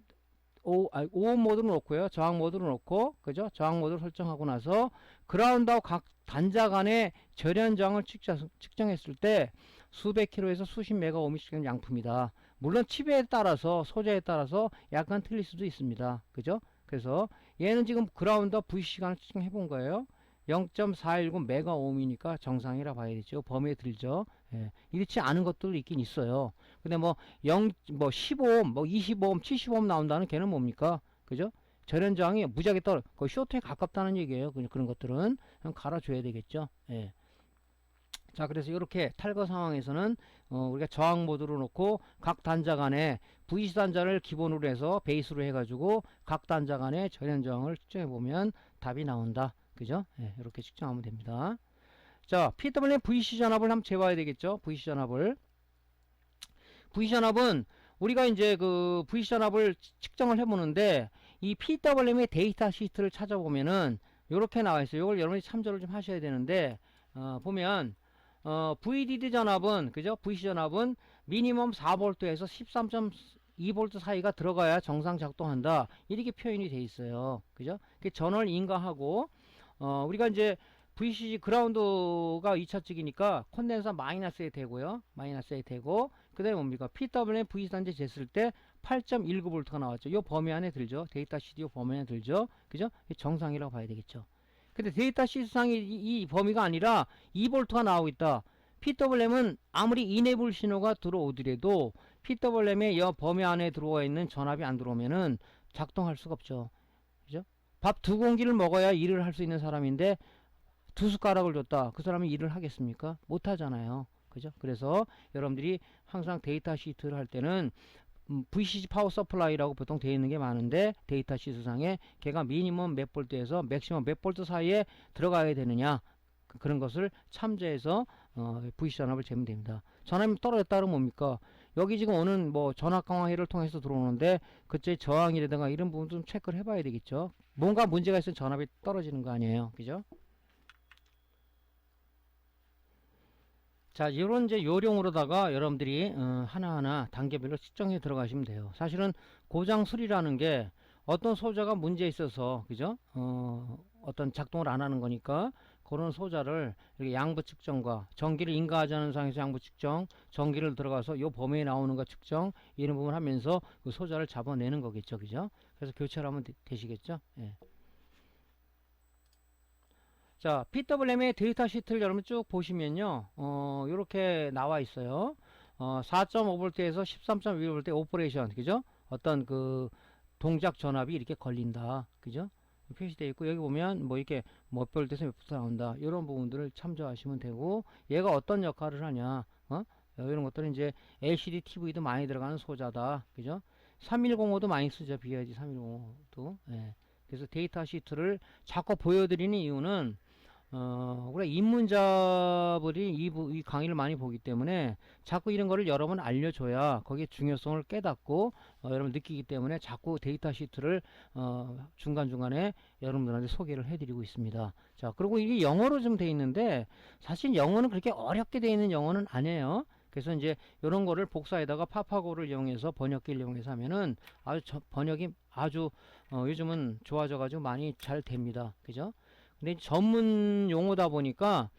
오온 모드로 놓고요. 저항 모드로 놓고 그죠? 저항 모드를 설정하고 나서 그라운드하고 각 단자 간의 절연 저항을 측정했을 때 수백 킬로에서 수십 메가오hm 측정 양품이다. 물론 칩에 따라서 소재에 따라서 약간 틀릴 수도 있습니다. 그죠? 그래서 얘는 지금 그라운드 V시간을 측정해 본 거예요. 0.419 메가오음이니까 정상이라 봐야 되죠. 범위에 들죠. 예. 이렇지 않은 것도 있긴 있어요. 근데 뭐 15옴, 뭐 25옴, 75옴 나온다는 걔는 뭡니까? 그죠? 절연 저항이 무지하게 거의 쇼트에 가깝다는 얘기예요. 그런 것들은 그냥 갈아줘야 되겠죠. 예. 자, 그래서 이렇게 탈거 상황에서는 우리가 저항 모드로 놓고 각 단자 간에 VC 단자를 기본으로 해서 베이스로 해가지고 각 단자 간의 절연 저항을 측정해 보면 답이 나온다. 그죠? 예, 이렇게 측정하면 됩니다. 자, PWM VC 전압을 한번 재봐야 되겠죠? VC 전압을. VC 전압은 우리가 이제 그 VC 전압을 측정을 해보는데 이 PWM의 데이터 시트를 찾아보면은 이렇게 나와 있어요. 이걸 여러분이 참조를 좀 하셔야 되는데 보면 VDD 전압은 그죠? VC 전압은 미니멈 4V에서 13.2V 사이가 들어가야 정상 작동한다. 이렇게 표현이 돼 있어요. 그죠? 전원을 인가하고 우리가 이제 VCG 그라운드가 2차 측이니까 콘덴서 마이너스에 되고요. 마이너스에 되고 그다음에 뭡니까? PWM VC 단지 쟀을 때 8.19V가 나왔죠. 이 범위 안에 들죠. 데이터 CD 범위 안에 들죠. 그죠? 정상이라고 봐야 되겠죠. 근데 데이터 시트상이 이 범위가 아니라 2V가 나오고 있다. PWM은 아무리 이네블 신호가 들어오더라도 PWM의 이 범위 안에 들어와 있는 전압이 안 들어오면은 작동할 수가 없죠. 그죠? 밥 2공기를 먹어야 일을 할 수 있는 사람인데 2숟가락을 줬다. 그 사람이 일을 하겠습니까? 못 하잖아요. 그죠? 그래서 여러분들이 항상 데이터 시트를 할 때는 VCG 파워 서플라이라고 보통 되어 있는 게 많은데 데이터 시트상에 걔가 미니멈 몇 볼트에서 맥시멈 몇 볼트 사이에 들어가야 되느냐 그런 것을 참조해서 VC 전압을 재면 됩니다. 전압이 떨어졌다 그러면 뭡니까? 여기 지금 오는 뭐 전압 강화기를 통해서 들어오는데 그때 저항이라든가 이런 부분 좀 체크를 해봐야 되겠죠. 뭔가 문제가 있으면 전압이 떨어지는 거 아니에요. 그죠? 자, 이런 이제 요령으로다가 여러분들이 하나하나 단계별로 측정해 들어가시면 돼요. 사실은 고장 수리라는 게 어떤 소자가 문제 있어서 그죠? 어떤 작동을 안 하는 거니까 그런 소자를 이렇게 양부 측정과 전기를 인가하지 않은 상황에서 양부 측정, 전기를 들어가서 요 범위에 나오는 거 측정 이런 부분 하면서 그 소자를 잡아내는 거겠죠, 그죠? 그래서 교체를 하면 되시겠죠? 예. 자, PWM의 데이터 시트를 여러분 쭉 보시면요. 요렇게 나와 있어요. 4.5V에서 13.2V 오퍼레이션, 그죠? 어떤 그 동작 전압이 이렇게 걸린다. 그죠? 표시되어 있고, 여기 보면 뭐 이렇게 몇 볼트에서 몇 볼트 나온다. 이런 부분들을 참조하시면 되고, 얘가 어떤 역할을 하냐. 이런 것들은 이제 LCD TV도 많이 들어가는 소자다. 그죠? 3105도 많이 쓰죠. BIG 3105도. 예. 그래서 데이터 시트를 자꾸 보여드리는 이유는 우리가 입문자들이 이 강의를 많이 보기 때문에 자꾸 이런 거를 여러분 알려줘야 거기에 중요성을 깨닫고 여러분 느끼기 때문에 자꾸 데이터 시트를 중간중간에 여러분들한테 소개를 해드리고 있습니다. 자, 그리고 이게 영어로 좀 돼 있는데 사실 영어는 그렇게 어렵게 돼 있는 영어는 아니에요. 그래서 이제 이런 거를 복사에다가 파파고를 이용해서 번역기를 이용해서 하면은 번역이 아주 요즘은 좋아져 가지고 많이 잘 됩니다. 그죠? 근데 전문 용어다 보니까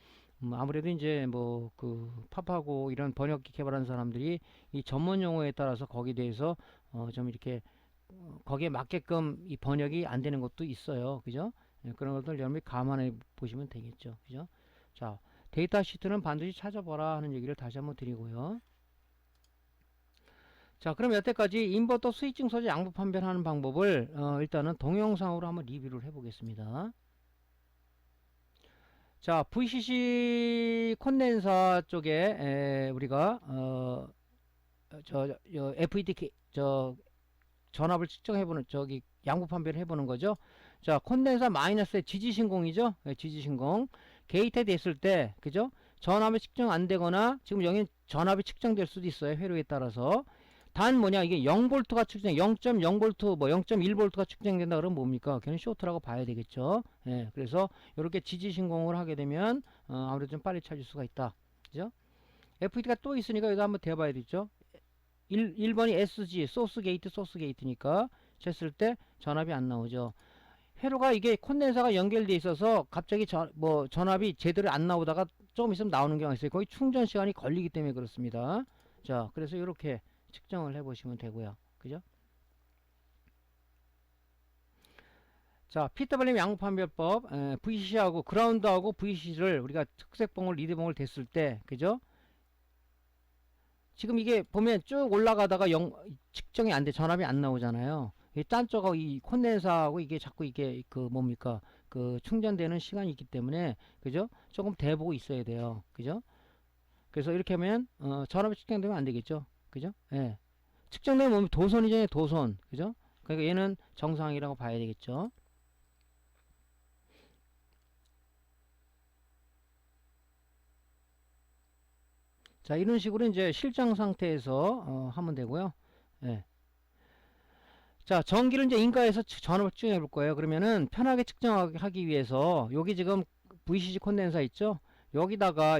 아무래도 이제 뭐 그 파파고 이런 번역기 개발하는 사람들이 이 전문 용어에 따라서 거기에 대해서 좀 이렇게 거기에 맞게끔 이 번역이 안 되는 것도 있어요. 그죠? 예, 그런 것들 여러분이 감안해 보시면 되겠죠. 그죠? 자, 데이터 시트는 반드시 찾아보라 하는 얘기를 다시 한번 드리고요. 자, 그럼 여태까지 인버터 스위칭 소재 양부 판별하는 방법을 일단은 동영상으로 한번 리뷰를 해보겠습니다. 자, VCC 콘덴서 쪽에 우리가 FET 전압을 측정해보는 저기 양부 판별을 해보는 거죠. 자, 콘덴서 마이너스의 지지신공이죠. 네, 지지신공 게이트 됐을 때 그죠? 전압이 측정 안 되거나 지금 여기 전압이 측정될 수도 있어요. 회로에 따라서. 단 뭐냐 이게 0볼트가 측정 0.0볼트 뭐 0.1볼트가 측정된다 그러면 뭡니까? 걔는 쇼트라고 봐야 되겠죠. 예, 그래서 이렇게 지지신공을 하게 되면 아무래도 좀 빨리 찾을 수가 있다. 그죠? FET가 또 있으니까 여기다 한번 대봐야 되죠. 1번이 SG 소스 게이트니까 쟀을 때 전압이 안 나오죠. 회로가 이게 콘덴서가 연결돼 있어서 갑자기 전압이 제대로 안 나오다가 조금 있으면 나오는 경우가 있어요. 거의 충전 시간이 걸리기 때문에 그렇습니다. 자, 그래서 이렇게 측정을 해 보시면 되고요. 그죠? 자, PWM 양부 판별법 VCC하고 그라운드하고 VCC를 우리가 특색봉을 리드봉을 댔을 때 그죠? 지금 이게 보면 쭉 올라가다가 측정이 안 돼. 전압이 안 나오잖아요. 딴 쪽하고 이 콘덴서하고 이게 자꾸 이게 그 뭡니까? 그 충전되는 시간이 있기 때문에 그죠? 조금 대보고 있어야 돼요. 그죠? 그래서 이렇게 하면 전압이 측정되면 안 되겠죠. 그죠? 예. 측정되면 뭡니까? 도선이잖아요. 도선. 그죠? 그러니까 얘는 정상이라고 봐야 되겠죠. 자, 이런 식으로 이제 실장 상태에서 하면 되고요. 예. 자, 전기를 이제 인가해서 전압을 측정해 볼 거예요. 그러면은 편하게 측정하기 위해서 여기 지금 VCC 콘덴서 있죠? 여기다가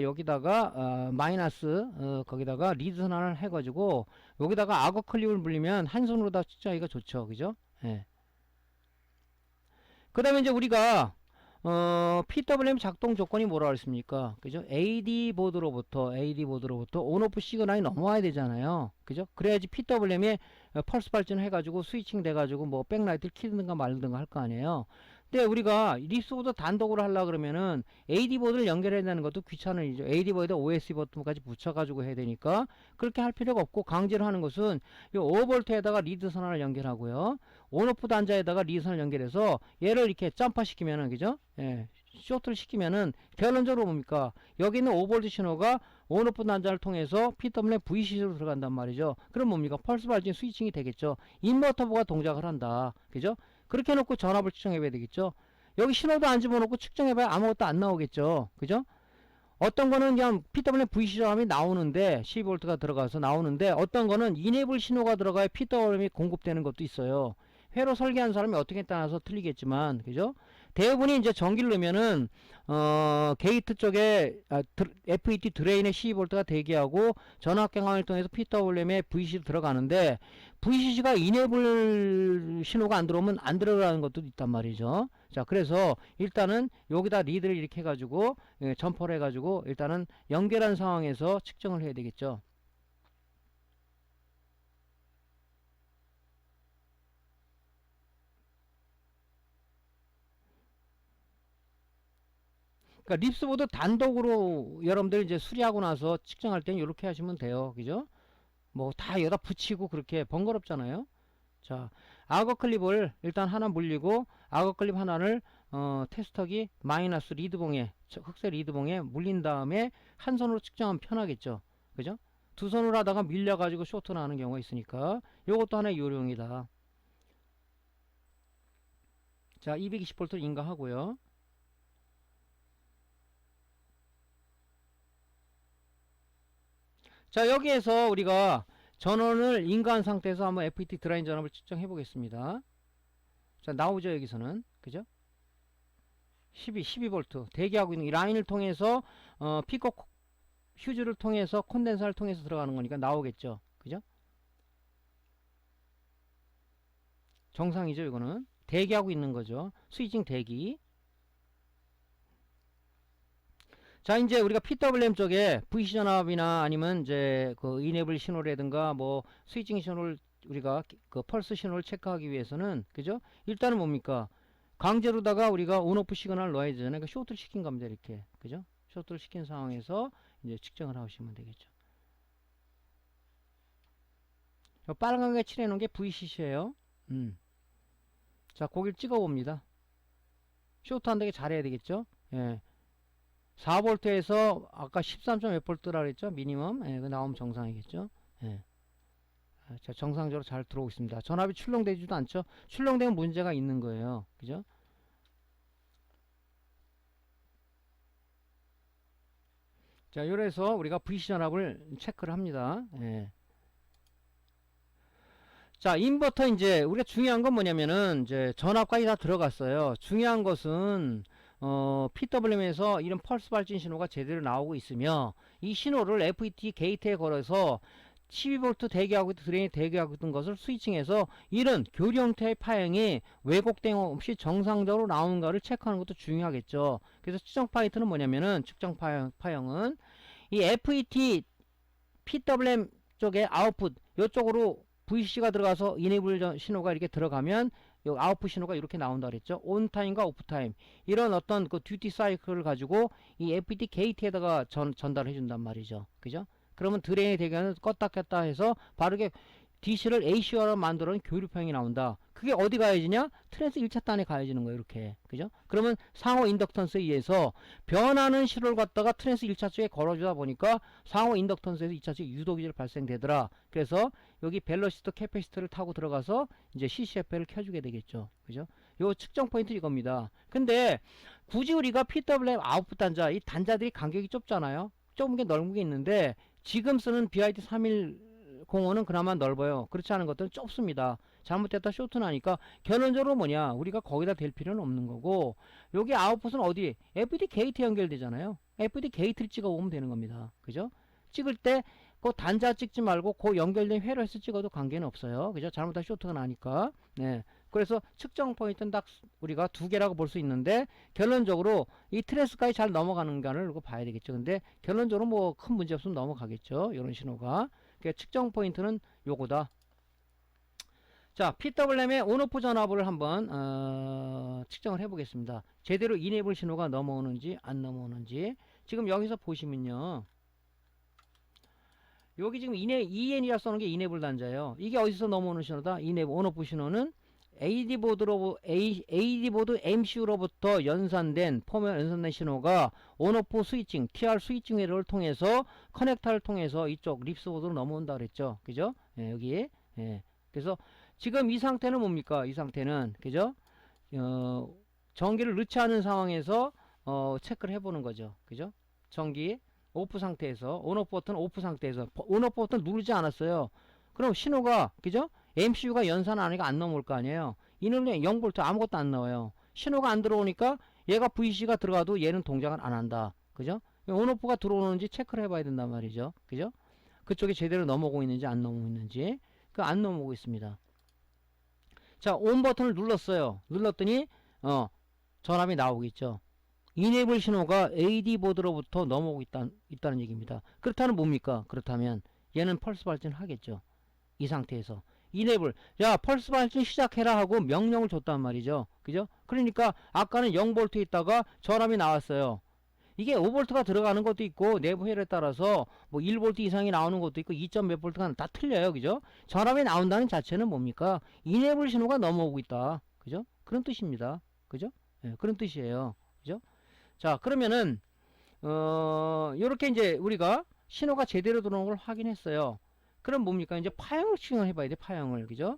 마이너스 거기다가 리드 선언을 해가지고 여기다가 악어 클립을 물리면 한 손으로 다 측정하기가 좋죠. 그죠? 예. 그 다음에 이제 우리가 PWM 작동 조건이 뭐라 그랬습니까? 그죠? AD 보드로부터 온오프 시그널이 넘어와야 되잖아요. 그죠? 그래야지 PWM에 펄스 발전을 해가지고 스위칭 돼가지고 뭐 백라이트를 키든가 말든가 할 거 아니에요. 근데 우리가 립스보드 단독으로 하려 그러면은 AD 보드를 연결해야 되는 것도 귀찮은 일이죠. AD 보드에 OSC 버튼까지 붙여가지고 해야 되니까 그렇게 할 필요가 없고 강제로 하는 것은 이 5V에다가 리드 선언을 연결하고요. 온오프 단자에다가 리드 선을 연결해서 얘를 이렇게 점퍼시키면은 그죠? 예, 쇼트를 시키면은 결론적으로 뭡니까? 여기 있는 5V 신호가 온오프 단자를 통해서 PWM VCC로 들어간단 말이죠. 그럼 뭡니까? 펄스 발전 스위칭이 되겠죠. 인버터보가 동작을 한다. 그죠? 그렇게 해놓고 전압을 측정해봐야 되겠죠. 여기 신호도 안 집어넣고 측정해봐야 아무것도 안 나오겠죠. 그죠? 어떤 거는 그냥 PWM VC 전압이 나오는데 12V가 들어가서 나오는데 어떤 거는 이네블 신호가 들어가야 PWM이 공급되는 것도 있어요. 회로 설계한 사람이 어떻게 따라서 틀리겠지만 그죠? 대부분이 이제 전기를 넣으면은 게이트 쪽에 FET 드레인에 12V가 대기하고 전압 경항을 통해서 PWM에 VC로 들어가는데 VCC가 이네블 신호가 안 들어오면 안 들어가는 것도 있단 말이죠. 자, 그래서 일단은 여기다 리드를 이렇게 해가지고 점퍼를 해가지고 일단은 연결한 상황에서 측정을 해야 되겠죠. 그러니까 립스보드 단독으로 여러분들 이제 수리하고 나서 측정할 때는 이렇게 하시면 돼요. 그죠? 뭐 다 여기다 붙이고 그렇게 번거롭잖아요. 자, 악어 클립을 일단 하나 물리고 악어 클립 하나를 테스터기 마이너스 리드봉에 흑색 리드봉에 물린 다음에 한 손으로 측정하면 편하겠죠. 그죠? 두 손으로 하다가 밀려 가지고 쇼트 나는 경우가 있으니까 요것도 하나의 요령이다. 자, 220V 인가하고요. 자, 여기에서 우리가 전원을 인가한 상태에서 한번 FET 드라인 전압을 측정해 보겠습니다. 자, 나오죠, 여기서는. 그죠? 12V. 대기하고 있는 이 라인을 통해서 피코 휴즈를 통해서 콘덴서를 통해서 들어가는 거니까 나오겠죠. 그죠? 정상이죠. 이거는 대기하고 있는 거죠. 스위칭 대기. 자, 이제 우리가 PWM 쪽에 VC 전압이나 아니면 이제 그 이네블 신호라든가 뭐 스위칭 신호를 우리가 그 펄스 신호를 체크하기 위해서는, 그죠? 일단은 뭡니까? 강제로다가 우리가 온오프 시그널을 넣어야 되잖아요. 그러니까 쇼트를 시킨 겁니다. 이렇게. 그죠? 쇼트를 시킨 상황에서 이제 측정을 하시면 되겠죠. 빨간게 칠해 놓은 게 VCC예요. 자, 고기를 찍어 봅니다. 쇼트 안 되게 잘해야 되겠죠? 예. 4V에서 아까 13점 몇 볼트라 그랬죠? 미니멈. 예, 그 나오면 정상이겠죠? 예. 자, 정상적으로 잘 들어오고 있습니다. 전압이 출렁되지도 않죠? 출렁되면 문제가 있는 거예요. 그죠? 자, 요래서 우리가 VC 전압을 체크를 합니다. 예. 자, 인버터 이제 우리가 중요한 건 뭐냐면은 이제 전압까지 다 들어갔어요. 중요한 것은 PWM에서 이런 펄스 발진 신호가 제대로 나오고 있으며 이 신호를 FET 게이트에 걸어서 12V 대기하고 드레인이 대기하고 있던 것을 스위칭해서 이런 교리 형태의 파형이 왜곡됨 없이 정상적으로 나오는가를 체크하는 것도 중요하겠죠. 그래서 측정 파이트는 뭐냐면은 측정 파형은 이 FET PWM 쪽의 아웃풋 이쪽으로 VC가 들어가서 이네블 신호가 이렇게 들어가면 요 아웃풋 신호가 이렇게 나온다 그랬죠. 온타임과 오프타임 이런 어떤 그 듀티 사이클을 가지고 이 FET 게이트에다가 전달해 준단 말이죠. 그죠? 그러면 드레인의 대기는 껐다 켰다 해서 바르게 DC를 ACO로 만들어낸 교류평이 나온다. 그게 어디 가야지냐? 트랜스 1차 단에 가야지는 거예요. 이렇게. 그죠? 그러면 상호 인덕턴스에 의해서 변하는 신호를 갖다가 트랜스 1차 쪽에 걸어주다 보니까 상호 인덕턴스에서 2차 쪽에 유도기질 발생되더라. 그래서 여기 밸러시터 캐패시터를 타고 들어가서 이제 CCFL을 켜주게 되겠죠. 그죠? 요 측정 포인트 이겁니다. 근데 굳이 우리가 PWM 아웃풋 단자, 이 단자들이 간격이 좁잖아요. 좁은 게 넓은 게 있는데 지금 쓰는 BID3105는 그나마 넓어요. 그렇지 않은 것들은 좁습니다. 잘못됐다 쇼트 나니까 결론적으로 뭐냐, 우리가 거기다 댈 필요는 없는 거고, 여기 아웃풋은 어디? FD 게이트 연결되잖아요. FD 게이트를 찍어 보면 되는 겁니다. 그죠? 찍을 때 그 단자 찍지 말고 그 연결된 회로에서 찍어도 관계는 없어요. 그죠? 잘못한 쇼트가 나니까. 네. 그래서 측정 포인트는 딱 우리가 두 개라고 볼 수 있는데 결론적으로 이 트랜스까지 잘 넘어가는가를 봐야 되겠죠. 근데 결론적으로 뭐 큰 문제 없으면 넘어가겠죠. 이런 신호가. 그러니까 측정 포인트는 요거다. 자, PWM의 온오프 전압을 한번 측정을 해 보겠습니다. 제대로 이네블 신호가 넘어오는지 안 넘어오는지. 지금 여기서 보시면요, 여기 지금 EN이라 써놓은 게 이네블 단자예요. 이게 어디서 넘어오는 신호다? 이네블 온오프 신호는 AD보드 MCU로부터 연산된 신호가 온오프 스위칭, TR 스위칭 회로를 통해서 커넥터를 통해서 이쪽 립스보드로 넘어온다 그랬죠. 그죠? 예, 여기. 예. 그래서 지금 이 상태는 뭡니까? 이 상태는, 그죠? 전기를 넣지 않은 상황에서 체크를 해보는 거죠. 그죠? 전기 오프 상태에서, 온오프 버튼 오프 상태에서, 온오프 버튼 누르지 않았어요. 그럼 신호가, 그죠? MCU가 연산 안에가 안 넘어올 거 아니에요. 이는 0V 아무것도 안 나와요. 신호가 안 들어오니까 얘가 VC가 들어가도 얘는 동작을 안 한다. 그죠? 온오프가 들어오는지 체크를 해봐야 된단 말이죠. 그죠? 그쪽이 제대로 넘어오고 있는지 안 넘어오고 있는지. 그 안 넘어오고 있습니다. 자, 온 버튼을 눌렀어요. 눌렀더니 전압이 나오겠죠. 이네블 신호가 AD 보드로부터 넘어오고 있다는 얘기입니다. 그렇다면 뭡니까? 그렇다면 얘는 펄스 발전을 하겠죠. 이 상태에서 이네블, 야 펄스 발전 시작해라 하고 명령을 줬단 말이죠. 그죠? 그러니까 아까는 0V 있다가 전압이 나왔어요. 이게 5V가 들어가는 것도 있고 내부 회로에 따라서 뭐 1V 이상이 나오는 것도 있고 2점 몇 V가 다 틀려요. 그죠? 전압이 나온다는 자체는 뭡니까? 이네블 신호가 넘어오고 있다. 그죠? 그런 뜻입니다. 그죠? 예, 그런 뜻이에요. 그죠? 자, 그러면은 요렇게 이제 우리가 신호가 제대로 들어오는 걸 확인했어요. 그럼 뭡니까? 이제 파형을 측정해 봐야 돼. 파형을. 그죠?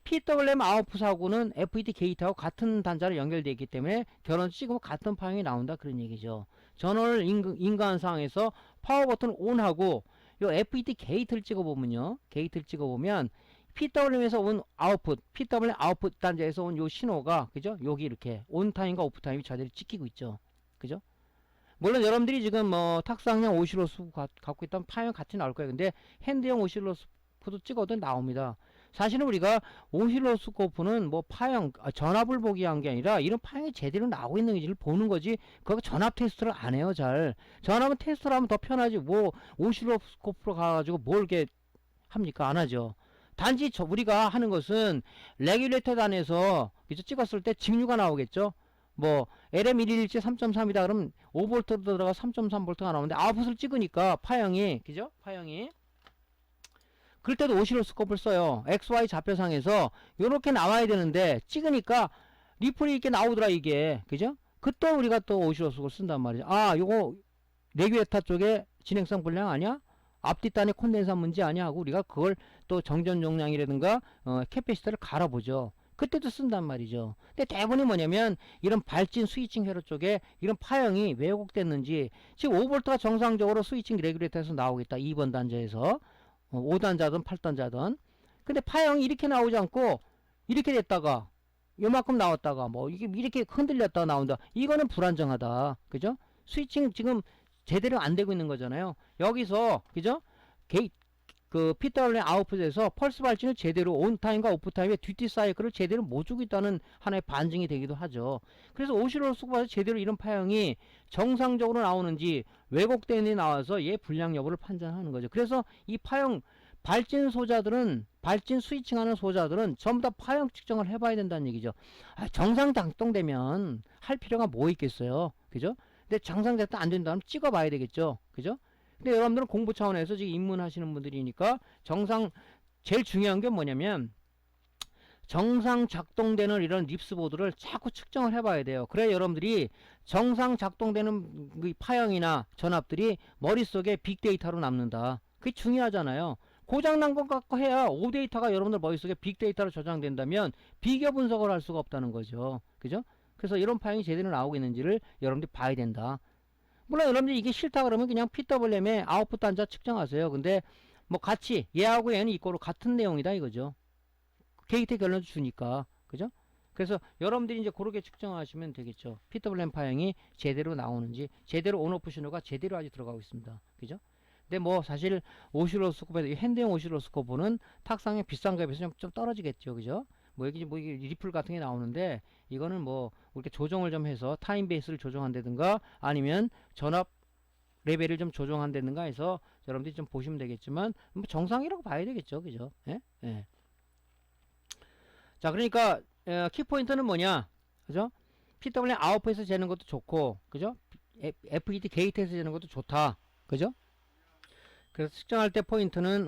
PWM 아웃풋 하고는 FET 게이트하고 같은 단자로 연결되어 있기 때문에 결혼 찍으면 같은 파형이 나온다. 그런 얘기죠. 전원을 인가한 상황에서 파워 버튼을 온하고 요 FET 게이트를 찍어보면요. 게이트를 찍어보면 PWM에서 온 아웃풋, PWM 아웃풋 단자에서 온 요 신호가, 그죠? 여기 이렇게 온타임과 오프타임이 자리를 찍히고 있죠. 그죠? 물론 여러분들이 지금 뭐 탁상형 오실로스코프 갖고 있다면 파형 같이 나올 거예요. 근데 핸드형 오실로스코프도 찍어도 나옵니다. 사실은 우리가 오실로스코프는 뭐 파형, 전압을 보기 위한 게 아니라 이런 파형이 제대로 나오고 있는지를 보는 거지, 그거 전압 테스트를 안 해요, 잘. 전압은 테스트를 하면 더 편하지, 뭐 오실로스코프로 가가지고 뭘 이렇게 합니까? 안 하죠. 단지 우리가 하는 것은 레귤레이터 단에서 그죠? 찍었을 때 직류가 나오겠죠. 뭐 LM111지 3.3이다 그러면 5V 들어가 3.3V가 나오는데 아웃풋을 찍으니까 파형이, 그죠? 파형이 그럴 때도 오실로스코프를 써요. XY 좌표상에서 요렇게 나와야 되는데 찍으니까 리플이 이렇게 나오더라, 이게. 그죠? 그때 우리가 또 오실로스코프를 쓴단 말이죠. 아, 요거 레귤레이터 쪽에 진행성 불량 아니야? 앞뒷단에 콘덴서 문제 아니야? 하고 우리가 그걸 또 정전 용량이라든가 캐패시터를 갈아보죠. 그때도 쓴단 말이죠. 근데 대부분이 뭐냐면 이런 발진 스위칭 회로 쪽에 이런 파형이 왜곡됐는지, 지금 5V가 정상적으로 스위칭 레귤레이터에서 나오겠다, 2번 단자에서 5단자든 8단자든. 근데 파형이 이렇게 나오지 않고 이렇게 됐다가 요만큼 나왔다가 뭐 이게 이렇게 흔들렸다가 나온다. 이거는 불안정하다. 그죠? 스위칭 지금 제대로 안 되고 있는 거잖아요. 여기서 그죠? 그 PWM 아웃풋에서 펄스 발진을 제대로 온타임과 오프타임의 듀티 사이클을 제대로 못 주고 있다는 하나의 반증이 되기도 하죠. 그래서 오실로스코프에서 제대로 이런 파형이 정상적으로 나오는지 왜곡되는지 나와서 얘 불량 여부를 판단하는 거죠. 그래서 이 파형 발진 소자들은, 발진 스위칭하는 소자들은 전부 다 파형 측정을 해봐야 된다는 얘기죠. 정상 작동되면 할 필요가 뭐 있겠어요. 그죠? 근데 정상 작동 안 된다면 찍어봐야 되겠죠. 그죠? 근데 여러분들은 공부 차원에서 지금 입문하시는 분들이니까 정상, 제일 중요한 게 뭐냐면 정상 작동되는 이런 립스보드를 자꾸 측정을 해봐야 돼요. 그래야 여러분들이 정상 작동되는 그 파형이나 전압들이 머릿속에 빅데이터로 남는다. 그게 중요하잖아요. 고장난 것 갖고 해야 오데이터가 여러분들 머릿속에 빅데이터로 저장된다면 비교 분석을 할 수가 없다는 거죠. 그죠? 그래서 이런 파형이 제대로 나오고 있는지를 여러분들이 봐야 된다. 물론 여러분들이 이게 싫다 그러면 그냥 PWM의 아웃풋 단자 측정하세요. 근데 뭐 같이 얘하고 얘는 이거로 같은 내용이다 이거죠. 게이트 결론도 주니까. 그죠? 그래서 여러분들이 이제 그렇게 측정하시면 되겠죠. PWM 파형이 제대로 나오는지, 제대로 온오프 신호가 제대로 아직 들어가고 있습니다. 그죠? 근데 뭐 사실 오실로스코프에서 핸드용 오실로스코프는 탁상의 비싼 값에 비해서 좀 떨어지겠죠. 그죠? 뭐 여기 뭐 이게 리플 같은 게 나오는데 이거는 뭐 이렇게 조정을 좀 해서 타임 베이스를 조정한다든가 아니면 전압 레벨을 좀 조정한다든가 해서 여러분들이 좀 보시면 되겠지만 뭐 정상이라고 봐야 되겠죠. 그죠? 예? 예. 자, 그러니까 키포인트는 뭐냐? 그죠? PWM 아웃풋에서 재는 것도 좋고, 그죠? FET 게이트에서 재는 것도 좋다. 그죠? 그래서 측정할 때 포인트는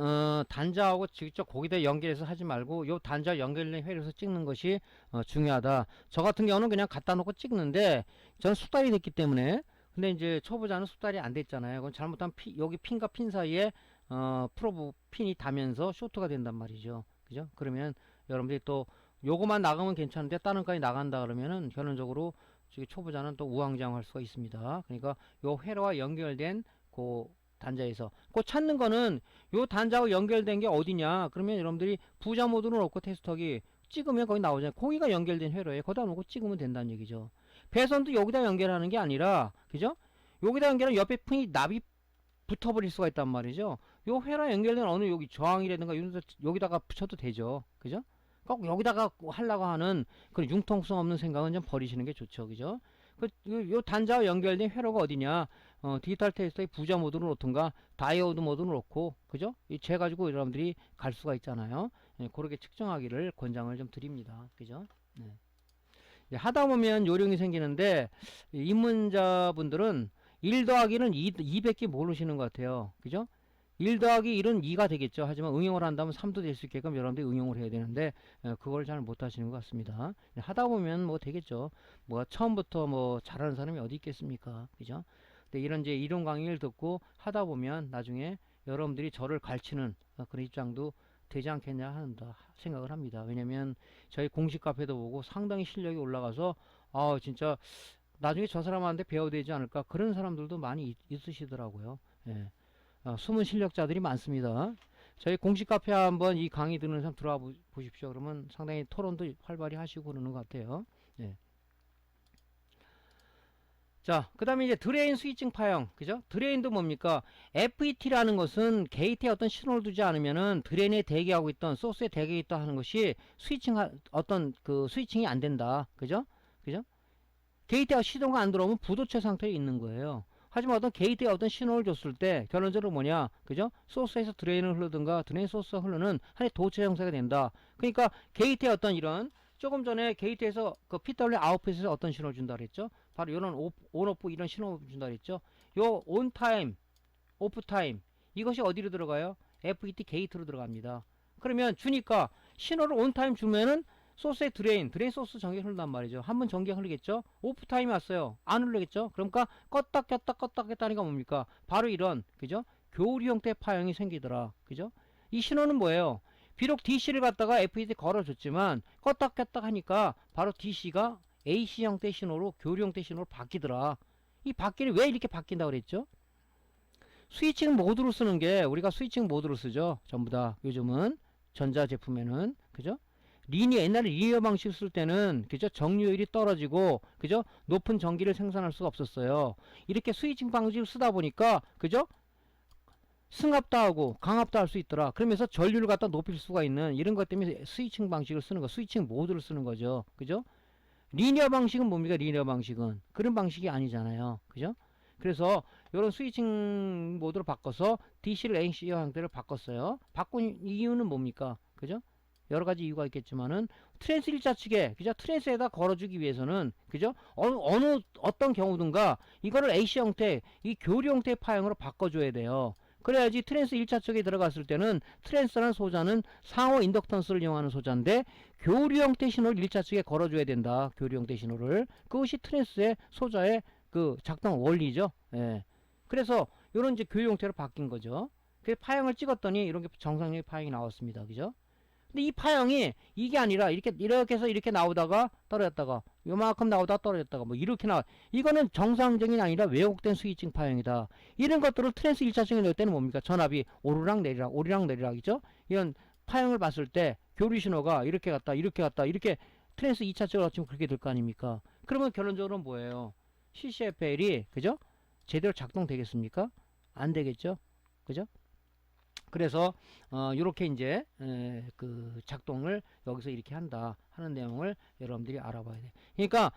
단자하고 직접 거기다 연결해서 하지 말고 요 단자 연결된 회로에서 찍는 것이 중요하다. 저 같은 경우는 그냥 갖다 놓고 찍는데 저는 숙달이 됐기 때문에. 근데 이제 초보자는 숙달이 안 됐잖아요. 그건 잘못하면 여기 핀과 핀 사이에 프로브 핀이 닿으면서 쇼트가 된단 말이죠. 그죠? 그러면 여러분들이 또 요거만 나가면 괜찮은데 다른 까지 나간다 그러면은 결론적으로 초보자는 또 우왕좌왕할 수가 있습니다. 그러니까 요 회로와 연결된 그 단자에서 그 찾는 거는 요 단자하고 연결된 게 어디냐 그러면 여러분들이 부자 모드로 놓고 테스터기 찍으면 거기 나오잖아요. 거기가 연결된 회로에 거기다 놓고 찍으면 된다는 얘기죠. 배선도 여기다 연결하는 게 아니라 그죠? 여기다 연결하면 옆에 핀이 납이 붙어버릴 수가 있단 말이죠. 요 회로 연결된 어느 여기 저항이라든가 여기다가 붙여도 되죠. 그죠? 꼭 여기다가 하려고 하는 그 융통성 없는 생각은 좀 버리시는 게 좋죠. 그죠? 요 단자와 연결된 회로가 어디냐? 디지털 테스터의 부자 모드로 놓든가 다이오드 모드로 놓고 그죠? 재 가지고 여러분들이 갈 수가 있잖아요. 예, 그렇게 측정하기를 권장을 좀 드립니다. 그죠? 네. 예, 하다 보면 요령이 생기는데 입문자분들은 1 더하기는 2밖에 모르시는 것 같아요. 그죠? 1 더하기 1은 2가 되겠죠. 하지만 응용을 한다면 3도 될 수 있게끔 여러분들이 응용을 해야 되는데 그걸 잘 못하시는 것 같습니다. 하다 보면 뭐 되겠죠. 뭐 처음부터 뭐 잘하는 사람이 어디 있겠습니까? 그죠? 근데 이런 이제 이론 강의를 듣고 하다 보면 나중에 여러분들이 저를 가르치는 그런 입장도 되지 않겠냐 하는 생각을 합니다. 왜냐면 저희 공식 카페도 보고 상당히 실력이 올라가서 진짜 나중에 저 사람한테 배워야 되지 않을까 그런 사람들도 많이 있으시더라고요. 예. 숨은 실력자들이 많습니다. 저희 공식 카페 한번 이 강의 듣는 사람 들어와 보십시오. 그러면 상당히 토론도 활발히 하시고 그러는 것 같아요. 예. 자, 그 다음에 이제 드레인 스위칭 파형, 그죠? 드레인도 뭡니까? FET라는 것은 게이트에 어떤 신호를 두지 않으면은 드레인에 대기하고 있던, 소스에 대기하고 있다 하는 것이 어떤 그 스위칭이 안 된다. 그죠? 그죠? 게이트에 시동가 안 들어오면 부도체 상태에 있는 거예요. 하지만 어떤 게이트에 어떤 신호를 줬을 때 결론적으로 뭐냐? 그죠? 소스에서 드레인을 흐르든가 드레인 소스가 흐르는 하나의 도체 형태가 된다. 그러니까 게이트에 어떤 이런 조금 전에 게이트에서 그 PW 아웃풋에서 어떤 신호를 준다 그랬죠? 바로 이런 온오프 이런 신호를 준다 그랬죠? 요 온타임, 오프타임 이것이 어디로 들어가요? FET 게이트로 들어갑니다. 그러면 주니까 신호를 온타임 주면은 소스의 드레인 소스 전기가 흐른단 말이죠. 한번 전기가 흐르겠죠? 오프타임이 왔어요. 안 흐르겠죠? 그러니까 껐다 켰다 껐다 켰다 하니까 뭡니까? 바로 이런, 그죠? 교류 형태의 파형이 생기더라. 그죠? 이 신호는 뭐예요? 비록 DC를 갖다가 FET 걸어줬지만 껐다 켰다 하니까 바로 DC가 AC 형태 신호로 교류 형태 신호로 바뀌더라. 이 바뀌는 왜 이렇게 바뀐다 그랬죠? 스위칭 모드로 쓰는 게 우리가 스위칭 모드로 쓰죠. 전부 다 요즘은 전자 제품에는 그죠? 옛날에 리니어 방식 쓸 때는 그죠? 정류율이 떨어지고 그죠? 높은 전기를 생산할 수가 없었어요. 이렇게 스위칭 방식을 쓰다 보니까 그죠? 승합도 하고 강합도 할 수 있더라. 그러면서 전류를 갖다 높일 수가 있는 이런 것 때문에 스위칭 방식을 쓰는 거, 스위칭 모드를 쓰는 거죠. 그죠? 리니어 방식은 뭡니까? 리니어 방식은 그런 방식이 아니잖아요. 그죠? 그래서 이런 스위칭 모드로 바꿔서 DC를 AC 형태를 바꿨어요. 바꾼 이유는 뭡니까? 그죠? 여러 가지 이유가 있겠지만은 트랜스 일자 측에 그죠? 트랜스에다 걸어주기 위해서는 그죠? 어떤 경우든가 이거를 AC 형태, 이 교류 형태의 파형으로 바꿔줘야 돼요. 그래야지 트랜스 1차 쪽에 들어갔을 때는 트랜스라는 소자는 상호 인덕턴스를 이용하는 소자인데 교류 형태 신호를 1차 쪽에 걸어줘야 된다. 교류 형태 신호를. 그것이 트랜스의 소자의 그 작동 원리죠. 예. 그래서 이런 이제 교류 형태로 바뀐 거죠. 그 파형을 찍었더니 이런 게 정상적인 파형이 나왔습니다. 그죠? 근데 이 파형이 이게 아니라 이렇게 해서 이렇게 나오다가 떨어졌다가 요만큼 나오다가 떨어졌다가 뭐 이렇게 나와. 이거는 정상적인 아니라 왜곡된 스위칭 파형이다. 이런 것들을 트랜스 1차적인 넣을 때는 뭡니까? 전압이 오르락 내리락이죠. 이런 파형을 봤을 때 교류 신호가 이렇게 갔다 이렇게 트랜스 2차적으로 치면 그렇게 될 거 아닙니까? 그러면 결론적으로 뭐예요? CCFL이 그죠? 제대로 작동되겠습니까? 안 되겠죠? 그죠? 그래서 요렇게 이제 그 작동을 여기서 이렇게 한다 하는 내용을 여러분들이 알아봐야 돼. 그러니까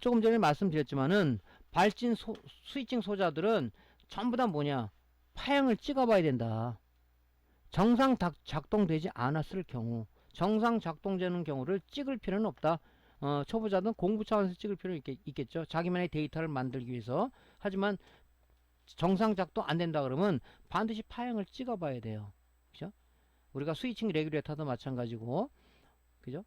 조금 전에 말씀드렸지만은 발진 스위칭 소자들은 전부 다 뭐냐? 파형을 찍어봐야 된다. 정상 작동되지 않았을 경우, 정상 작동되는 경우를 찍을 필요는 없다. 초보자든 공부 차원에서 찍을 필요는 있겠죠. 자기만의 데이터를 만들기 위해서. 하지만 정상 작동 안 된다 그러면 반드시 파형을 찍어 봐야 돼요. 그죠? 우리가 스위칭 레귤레이터도 마찬가지고, 그죠?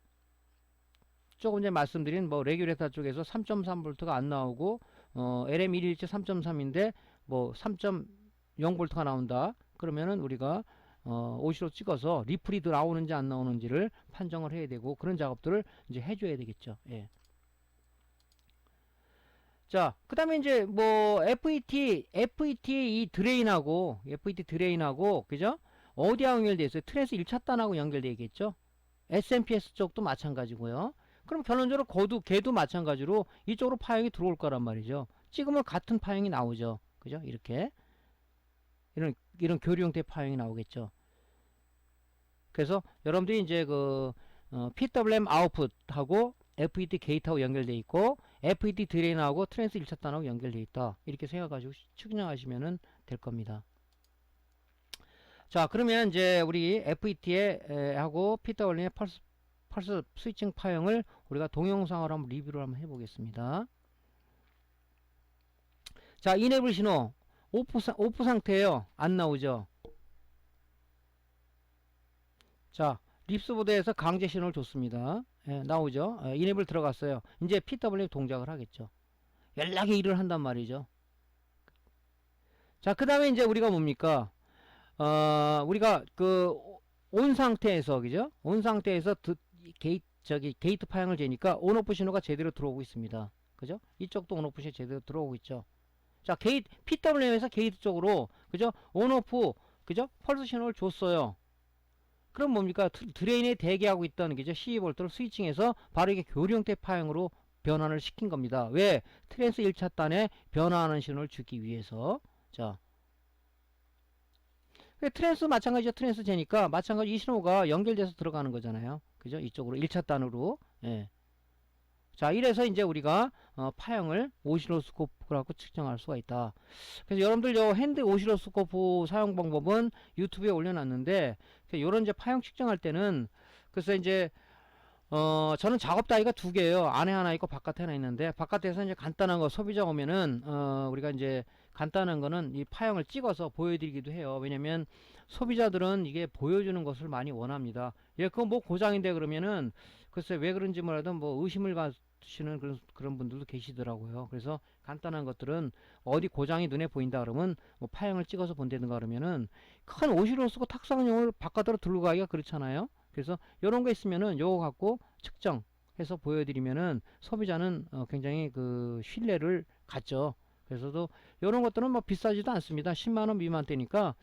조금 전에 말씀드린 뭐 레귤레이터 쪽에서 3.3V가 안 나오고, LM117 3.3인데 뭐 3.0V가 나온다. 그러면은 우리가 OC로 찍어서 리플이 나오는지 안 나오는지를 판정을 해야 되고, 그런 작업들을 이제 해줘야 되겠죠. 예. 자, 그 다음에 이제 뭐 FET 이 드레인하고 그죠? 어디와 연결되어 있어요? 트랜스 1차 단하고 연결되어 있겠죠? SMPS 쪽도 마찬가지고요. 그럼 결론적으로 걔도 마찬가지로 이쪽으로 파형이 들어올 거란 말이죠. 찍으면 같은 파형이 나오죠. 그죠? 이렇게 이런 교류 형태의 파형이 나오겠죠. 그래서 여러분들이 이제 그 PWM 아웃풋하고 FET 게이트하고 연결되어 있고 FET 드레인하고 트랜스 1차 단하고 연결되어 있다. 이렇게 생각하시고 측정하시면 될 겁니다. 자, 그러면 이제 우리 FET에 하고 PWM의 펄스 스위칭 파형을 우리가 동영상으로 한번 리뷰를 한번 해보겠습니다. 자, 이네블 신호 오프 상태예요. 안 나오죠. 자, 립스보드에서 강제 신호를 줬습니다. 예, 나오죠. 이네블 들어갔어요. 이제 PWM 동작을 하겠죠. 연락의 일을 한단 말이죠. 자, 그 다음에 이제 우리가 뭡니까? 우리가 그 온 상태에서, 그죠? 온 상태에서 게이트 파형을 재니까 온오프 신호가 제대로 들어오고 있습니다. 그죠? 이쪽도 온오프 신호 제대로 들어오고 있죠. 자, PWM에서 게이트 쪽으로, 그죠? 온오프, 그죠? 펄스 신호를 줬어요. 그럼 뭡니까? 드레인에 대기하고 있던, 그죠? 12V를 스위칭해서 바로 이게 교류 형태 파형으로 변환을 시킨 겁니다. 왜? 트랜스 1차 단에 변화하는 신호를 주기 위해서. 자, 트랜스 마찬가지죠. 트랜스 제니까 마찬가지 이 신호가 연결돼서 들어가는 거잖아요. 그죠? 이쪽으로 1차 단으로. 예. 자, 이래서 이제 우리가 파형을 오실로스코프를 갖고 측정할 수가 있다. 그래서 여러분들 요 핸드 오실로스코프 사용 방법은 유튜브에 올려놨는데, 요런 이제 파형 측정할 때는, 그래서 이제 저는 작업 다이가 두 개예요. 안에 하나 있고 바깥에 하나 있는데, 바깥에서 이제 간단한 거 소비자 오면은 우리가 이제 간단한 거는 이 파형을 찍어서 보여드리기도 해요. 왜냐면 소비자들은 이게 보여주는 것을 많이 원합니다. 예, 그거 뭐 고장인데 그러면은 글쎄 왜 그런지 몰라도 뭐 의심을 가시는 그런 분들도 계시더라고요. 그래서 간단한 것들은 어디 고장이 눈에 보인다 그러면 뭐 파형을 찍어서 본다든가 그러면은 큰 오시로스코 탁상용을 바깥으로 들고 가기가 그렇잖아요. 그래서 이런 거 있으면은 요거 갖고 측정해서 보여드리면은 소비자는 굉장히 그 신뢰를 갖죠. 그래서도 이런 것들은 뭐 비싸지도 않습니다. 10만원 미만대니까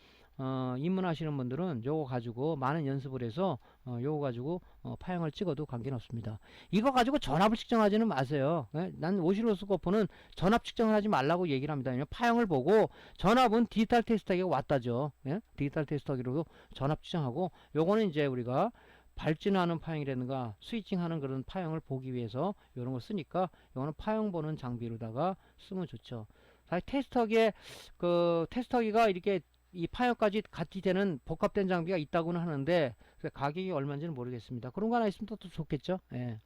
입문하시는 분들은 요거 가지고 많은 연습을 해서 요거 가지고 파형을 찍어도 관계는 없습니다. 이거 가지고 전압을 측정하지는 마세요. 예? 난 오실로스코프는 전압 측정을 하지 말라고 얘기를 합니다. 파형을 보고 전압은 디지털 테스터기가 왔다죠. 예? 디지털 테스터기로 전압 측정하고 요거는 이제 우리가 발진하는 파형이라든가 스위칭하는 그런 파형을 보기 위해서 이런 걸 쓰니까 이거는 파형 보는 장비로다가 쓰면 좋죠. 사실 테스터기에 그 테스터기가 이렇게 이 파형까지 같이 되는 복합된 장비가 있다고는 하는데 가격이 얼마인지는 모르겠습니다. 그런 거 하나 있으면 또 좋겠죠. 예.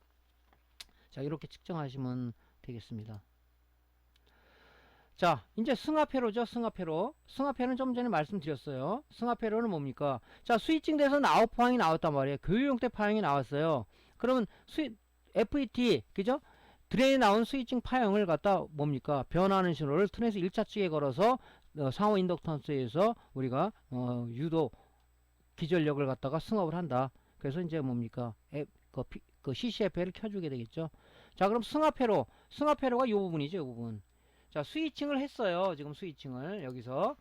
자, 이렇게 측정하시면 되겠습니다. 자, 이제 승합회로죠. 승합회로는 좀 전에 말씀드렸어요. 승합회로는 뭡니까? 자, 스위칭 돼서 아웃 파형이 나왔단 말이에요. 교육용 때 파형이 나왔어요. 그러면 FET, 그죠? 드레인에 나온 스위칭 파형을 갖다 뭡니까? 변화하는 신호를 트랜스 1차 측에 걸어서 상호 인덕턴스에서 우리가 유도 기전력을 갖다가 승합을 한다. 그래서 이제 뭡니까? 그 CCF를 켜주게 되겠죠. 자, 그럼 승합회로가 이 부분이죠. 이 부분. 자, 스위칭을 했어요. 지금 스위칭을 여기서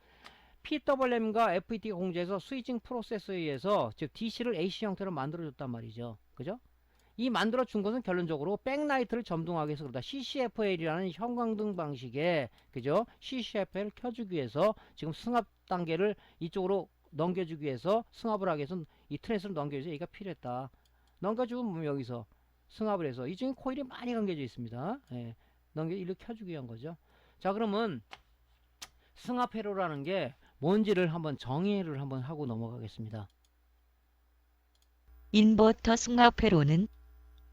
PWM과 FET가 공제해서 스위칭 프로세스에 의해서 즉 DC를 AC 형태로 만들어줬단 말이죠. 그죠? 이 만들어준 것은 결론적으로 백라이트를 점등하기 위해서 그렇다. CCFL이라는 형광등 방식의 그죠? CCFL을 켜주기 위해서 지금 승합 단계를 이쪽으로 넘겨주기 위해서 승합을 하기 위해서 이 트랜스를 넘겨주기 위해서 얘가 필요했다. 넘겨주면 여기서 승합을 해서 이쪽에 코일이 많이 감겨져 있습니다. 예, 이렇게 켜주기 위한 거죠. 자, 그러면 승합회로라는 게 뭔지를 한번 정의를 한번 하고 넘어가겠습니다. 인버터 승합회로는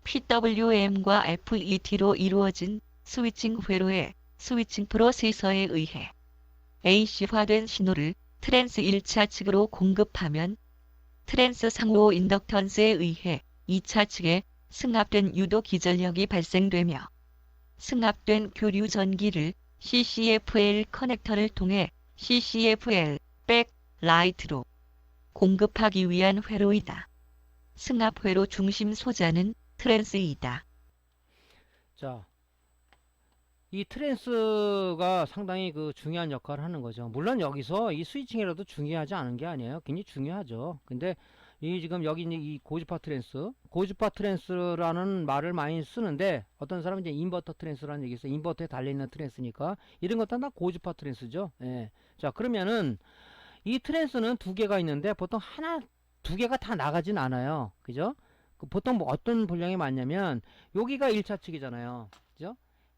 PWM과 FET로 이루어진 스위칭 회로의 스위칭 프로세서에 의해 AC화된 신호를 트랜스 1차 측으로 공급하면 트랜스 상호 인덕턴스에 의해 2차 측에 승합된 유도 기전력이 발생되며 승합된 교류 전기를 CCFL 커넥터를 통해 CCFL 백라이트로 공급하기 위한 회로이다. 승합회로 중심 소자는 트랜스이다. 자, 이 트랜스가 상당히 그 중요한 역할을 하는 거죠. 물론 여기서 이 스위칭이라도 중요하지 않은 게 아니에요. 굉장히 중요하죠. 근데 이 지금 여기 있는 이 고주파 트랜스라는 말을 많이 쓰는데 어떤 사람은 이제 인버터 트랜스라는 얘기 있어요. 인버터에 달려있는 트랜스니까 이런 것도 다 고주파 트랜스죠. 예. 자, 그러면은 이 트랜스는 두 개가 있는데 보통 두 개가 다 나가진 않아요. 그죠? 보통 뭐 어떤 분량이 많냐면 여기가 1차 측이잖아요. 그죠?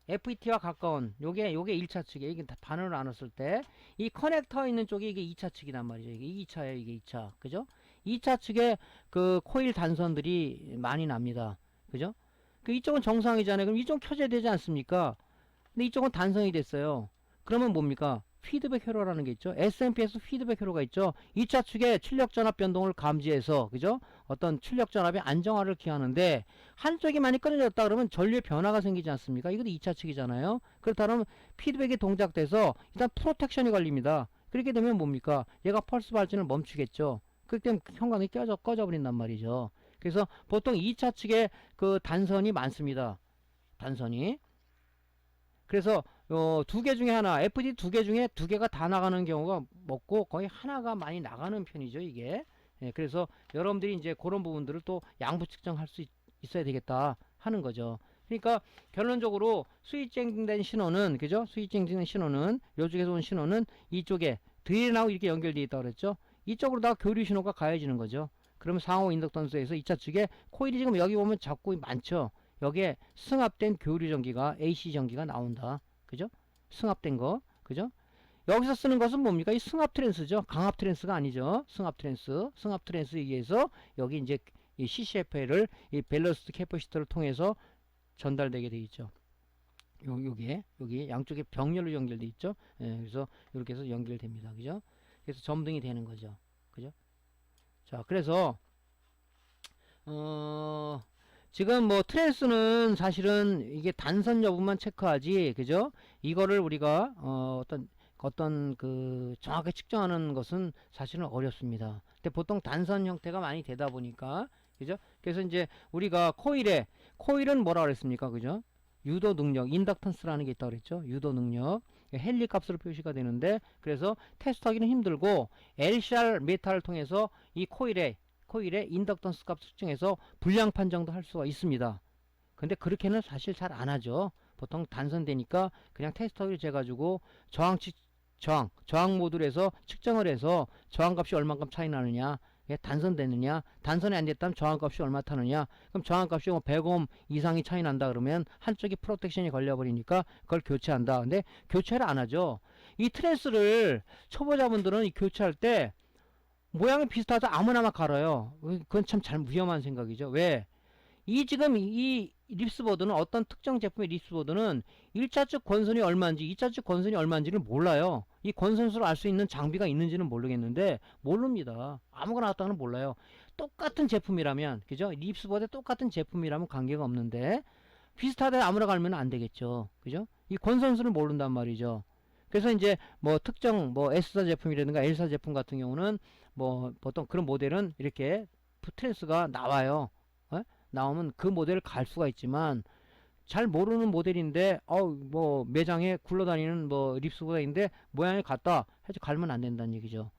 FET와 가까운 요게 1차 측이에요. 이게 다 반으로 나눴을 때 이 커넥터 있는 쪽이 이게 2차 측이란 말이죠. 이게 2차예요. 이게 2차. 그죠? 2차 측에 그 코일 단선들이 많이 납니다. 그죠? 그 이쪽은 정상이잖아요. 그럼 이쪽 켜져야 되지 않습니까? 근데 이쪽은 단선이 됐어요. 그러면 뭡니까? 피드백 회로라는 게 있죠. SMP에서 피드백 회로가 있죠. 2차 측에 출력 전압 변동을 감지해서 그죠? 어떤 출력 전압의 안정화를 기하는데 한쪽이 많이 끊어졌다 그러면 전류의 변화가 생기지 않습니까? 이것도 2차 측이잖아요. 그렇다면 피드백이 동작돼서 일단 프로텍션이 걸립니다. 그렇게 되면 뭡니까? 얘가 펄스 발진을 멈추겠죠. 그렇기 때문에 형광이 꺼져버린단 말이죠. 그래서 보통 2차 측에 그 단선이 많습니다. 단선이. 그래서 두 개 중에 하나, FD 두 개 중에 두 개가 다 나가는 경우가 없고 거의 하나가 많이 나가는 편이죠, 이게. 예, 그래서 여러분들이 이제 그런 부분들을 또 양부 측정할 수 있어야 되겠다 하는 거죠. 그러니까 결론적으로 스위칭된 신호는, 그죠? 스위칭된 신호는, 요쪽에서 온 신호는 이쪽에 드레인하고 이렇게 연결되어 있다고 그랬죠? 이쪽으로다가 교류 신호가 가해지는 거죠. 그러면 상호 인덕턴스에서 2차 측에 코일이 지금 여기 보면 자꾸 많죠? 여기에 승합된 교류 전기가, AC 전기가 나온다. 그죠? 승합된 거. 그죠? 여기서 쓰는 것은 뭡니까? 이 승합 트랜스죠. 강합 트랜스가 아니죠. 승합 트랜스. 승합 트랜스에 의해서 여기 이제 이 CCFL을 이 밸런스 캐퍼시터를 통해서 전달되게 되어 있죠. 여기 양쪽에 병렬로 연결돼 있죠. 예, 그래서 이렇게 해서 연결됩니다. 그죠? 그래서 점등이 되는 거죠. 그죠? 자, 그래서 지금 뭐 트랜스는 사실은 이게 단선 여부만 체크하지, 그죠? 이거를 우리가 어떤 그 정확하게 측정하는 것은 사실은 어렵습니다. 근데 보통 단선 형태가 많이 되다 보니까, 그죠? 그래서 이제 우리가 코일은 뭐라 그랬습니까? 그죠? 유도 능력, 인덕턴스라는 게 있다고 그랬죠? 유도 능력. 헨리 값으로 표시가 되는데, 그래서 테스트하기는 힘들고, LCR 메타를 통해서 이 코일의 인덕턴스 값 측정해서 불량 판정도 할 수가 있습니다. 근데 그렇게는 사실 잘 안 하죠. 보통 단선되니까 그냥 테스터기를 재가지고 저항 모듈 에서 측정을 해서 저항값이 얼만큼 차이 나느냐, 단선되느냐, 단선이 안 됐다면 저항값이 얼마 타느냐, 그럼 저항값이 뭐 100옴 이상이 차이 난다 그러면 한쪽이 프로텍션이 걸려버리니까 그걸 교체한다. 근데 교체를 안 하죠. 이 트랜스를 초보자분들은 이 교체할 때 모양이 비슷하다 아무나 막 갈아요. 그건 참 잘 위험한 생각이죠. 왜? 지금 이 립스보드는, 어떤 특정 제품의 립스보드는 1차 측 권선이 얼마인지 2차 측 권선이 얼마인지를 몰라요. 이 권선수를 알 수 있는 장비가 있는지는 모르겠는데 모릅니다. 아무거나 갖다는 몰라요. 똑같은 제품이라면, 그죠? 립스보드 똑같은 제품이라면 관계가 없는데 비슷하다 아무나 갈면 안 되겠죠. 그죠? 이 권선수를 모른단 말이죠. 그래서 이제 뭐 특정 뭐 S사 제품이라든가 L사 제품 같은 경우는 뭐 보통 그런 모델은 이렇게 트랜스가 나와요. 나오면 그 모델을 갈 수가 있지만, 잘 모르는 모델인데 뭐 매장에 굴러다니는 뭐 립스보드인데 모양이 같다 해서 갈면 안 된다는 얘기죠.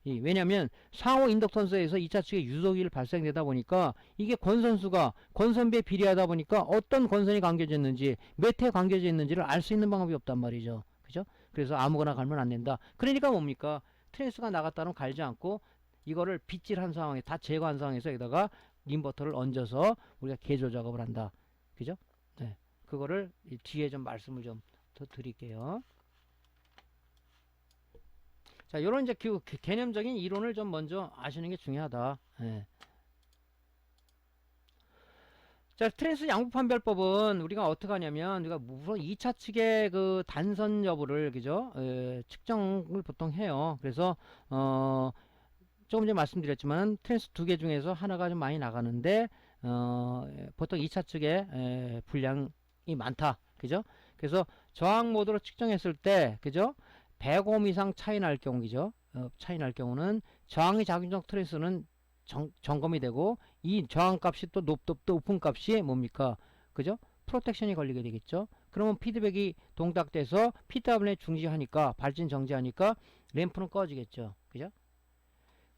왜냐면 상호 인덕턴스에서 2차 측에 유도기를 발생되다 보니까 이게 권선수가 권선비에 비례하다 보니까 어떤 권선이 감겨져 있는지 몇 회 감겨져 있는지를 알 수 있는 방법이 없단 말이죠. 그죠? 그래서 아무거나 갈면 안 된다. 그러니까 뭡니까? 트랜스가 나갔다는 갈지 않고 이거를 빗질한 상황에 다 제거한 상황에서 여기다가 인버터를 얹어서 우리가 개조 작업을 한다. 그죠? 네. 그거를 뒤에 좀 말씀을 좀 더 드릴게요. 자, 요런 이제 개념적인 이론을 좀 먼저 아시는 게 중요하다. 네. 자, 트랜스 양부 판별법은 우리가 어떻게 하냐면, 우리가 우선 2차 측의 그 단선 여부를, 그죠? 측정을 보통 해요. 그래서, 조금 전에 말씀드렸지만 트랜스 2개 중에서 하나가 좀 많이 나가는데 보통 2차 측에 불량이 많다. 그죠? 그래서 저항 모드로 측정했을 때, 그죠? 100옴 이상 차이 날 경우죠. 차이 날 경우는 저항이 작용적 트랜스는 점검이 되고, 이 저항 값이 또 높은 값이 뭡니까? 그죠? 프로텍션이 걸리게 되겠죠. 그러면 피드백이 동작돼서 PW에 중지하니까, 발진 정지하니까 램프는 꺼지겠죠. 그죠?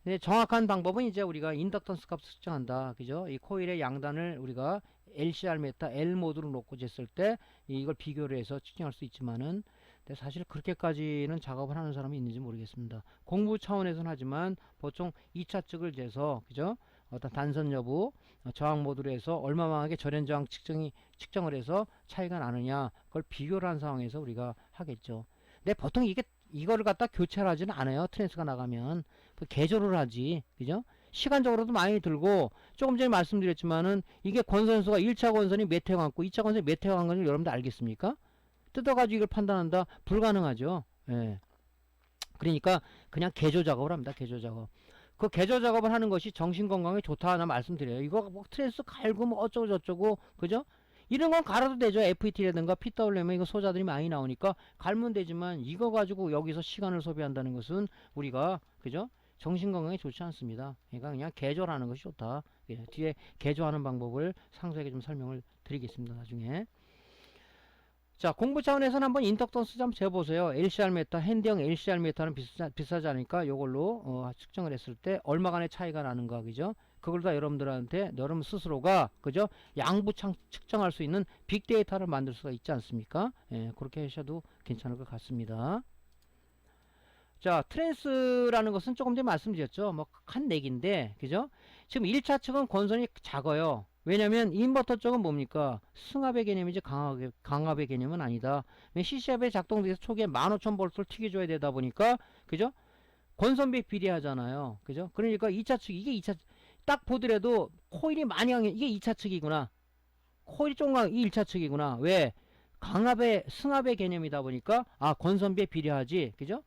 근데 정확한 방법은 이제 우리가 인덕턴스 값을 측정한다. 그죠? 이 코일의 양단을 우리가 LCR 메타 L 모드로 놓고 쟀을 때 이걸 비교를 해서 측정할 수 있지만은, 근데 사실 그렇게까지는 작업을 하는 사람이 있는지 모르겠습니다. 공부 차원에서는 하지만 보통 2차 측을 재서, 그죠? 어떤 단선 여부, 저항 모드로 해서 얼마만하게 절연 저항 측정을 해서 차이가 나느냐, 그걸 비교를 한 상황에서 우리가 하겠죠. 근데 보통 이거를 갖다 교체를 하지는 않아요. 트랜스가 나가면 개조를 하지. 그죠? 시간적으로도 많이 들고, 조금 전에 말씀드렸지만은 이게 권선수가 1차 권선이 몇 회 감고 2차 권선이 몇 회 간 건지 여러분들 알겠습니까? 뜯어가지고 이걸 판단한다? 불가능하죠. 예. 그러니까 그냥 개조 작업을 합니다. 개조 작업. 그 개조 작업을 하는 것이 정신 건강에 좋다 하나 말씀드려요. 이거 뭐 트랜스 갈고 뭐 어쩌고 저쩌고, 그죠? 이런 건 갈아도 되죠. FET라든가 PWM 이거 소자들이 많이 나오니까 갈면 되지만, 이거 가지고 여기서 시간을 소비한다는 것은 우리가, 그죠? 정신건강에 좋지 않습니다. 그러니까 그냥 개조하는 것이 좋다. 예, 뒤에 개조하는 방법을 상세하게 좀 설명을 드리겠습니다. 나중에. 자, 공부 차원에서는 한번 인덕턴스 좀 재보세요. LCR 메타, 핸디형 LCR 메타는 비싸지 않으니까 요걸로 측정을 했을 때 얼마간의 차이가 나는가, 그죠? 그걸 다 여러분들한테 여러분 스스로가 그죠? 양부 측정할 수 있는 빅데이터를 만들 수가 있지 않습니까? 예, 그렇게 하셔도 괜찮을 것 같습니다. 자, 트랜스라는 것은 조금 전에 말씀드렸죠. 뭐 한 내기인데 그죠? 지금 1차 측은 권선이 작아요. 왜냐면 인버터 쪽은 뭡니까? 승합의 개념이지 강압의 개념은 아니다. CC압에 작동돼서 초기에 15,000V를 튀겨줘야 되다 보니까 그죠? 권선비 비례하잖아요. 그죠? 그러니까 2차 측 이게 2차 딱 보더라도 코일이 많이 강해. 이게 2차 측이구나. 코일이 좀 강해. 이 1차 측이구나. 왜? 강압의 승합의 개념이다 보니까 아 권선비에 비례하지. 그죠?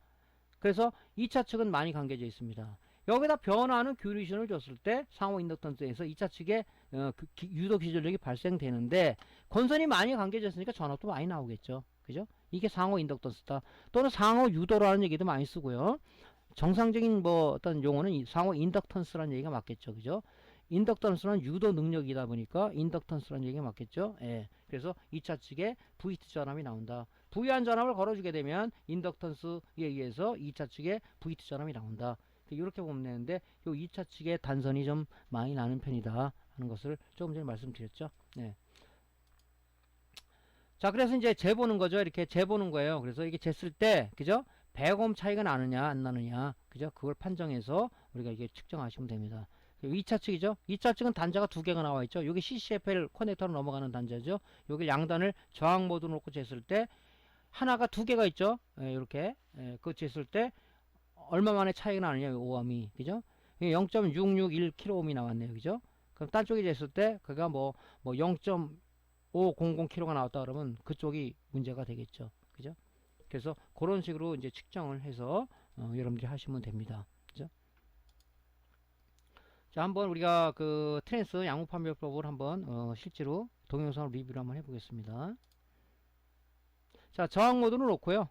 그래서 2차 측은 많이 관계져 있습니다. 여기다 변화하는 규리션을 줬을 때 상호 인덕턴스에서 2차 측에 유도 기절력이 발생되는데 권선이 많이 관계져 있으니까 전압도 많이 나오겠죠. 그죠? 이게 상호 인덕턴스다. 또는 상호 유도라는 얘기도 많이 쓰고요. 정상적인 뭐 어떤 용어는 상호 인덕턴스라는 얘기가 맞겠죠. 그죠? 인덕턴스는 유도 능력이다 보니까 인덕턴스라는 얘기가 맞겠죠. 예. 그래서 2차 측에 VT 전압이 나온다. 부유한 전압을 걸어주게 되면 인덕턴스에 의해서 2차 측에 VT 전압이 나온다. 이렇게 보면 되는데 요 2차 측에 단선이 좀 많이 나는 편이다 하는 것을 조금 전에 말씀드렸죠. 네. 자, 그래서 이제 재보는 거죠. 이렇게 재보는 거예요. 그래서 이게 쟀을 때 그죠? 100옴 차이가 나느냐 안 나느냐 그죠? 그걸 판정해서 우리가 이게 측정하시면 됩니다. 2차 측이죠. 2차 측은 단자가 두 개가 나와 있죠. 여기 CCFL 커넥터로 넘어가는 단자죠. 여기 양단을 저항 모드로 놓고 쟀을 때 하나가 두 개가 있죠. 예, 이렇게 그거 쟀을 때 얼마 만에 차이가 나느냐 오함이 그죠? 0.661kΩ이 나왔네요. 그죠? 그럼 딴 쪽에 쟀을 때 그가 뭐 0.500kg가 나왔다 그러면 그쪽이 문제가 되겠죠. 그죠? 그래서 그런 식으로 이제 측정을 해서 여러분들이 하시면 됩니다. 그죠? 자, 한번 우리가 그 트랜스 양부 판별법을 한번 실제로 동영상으로 리뷰를 한번 해보겠습니다. 자, 저항 모드를 놓고요.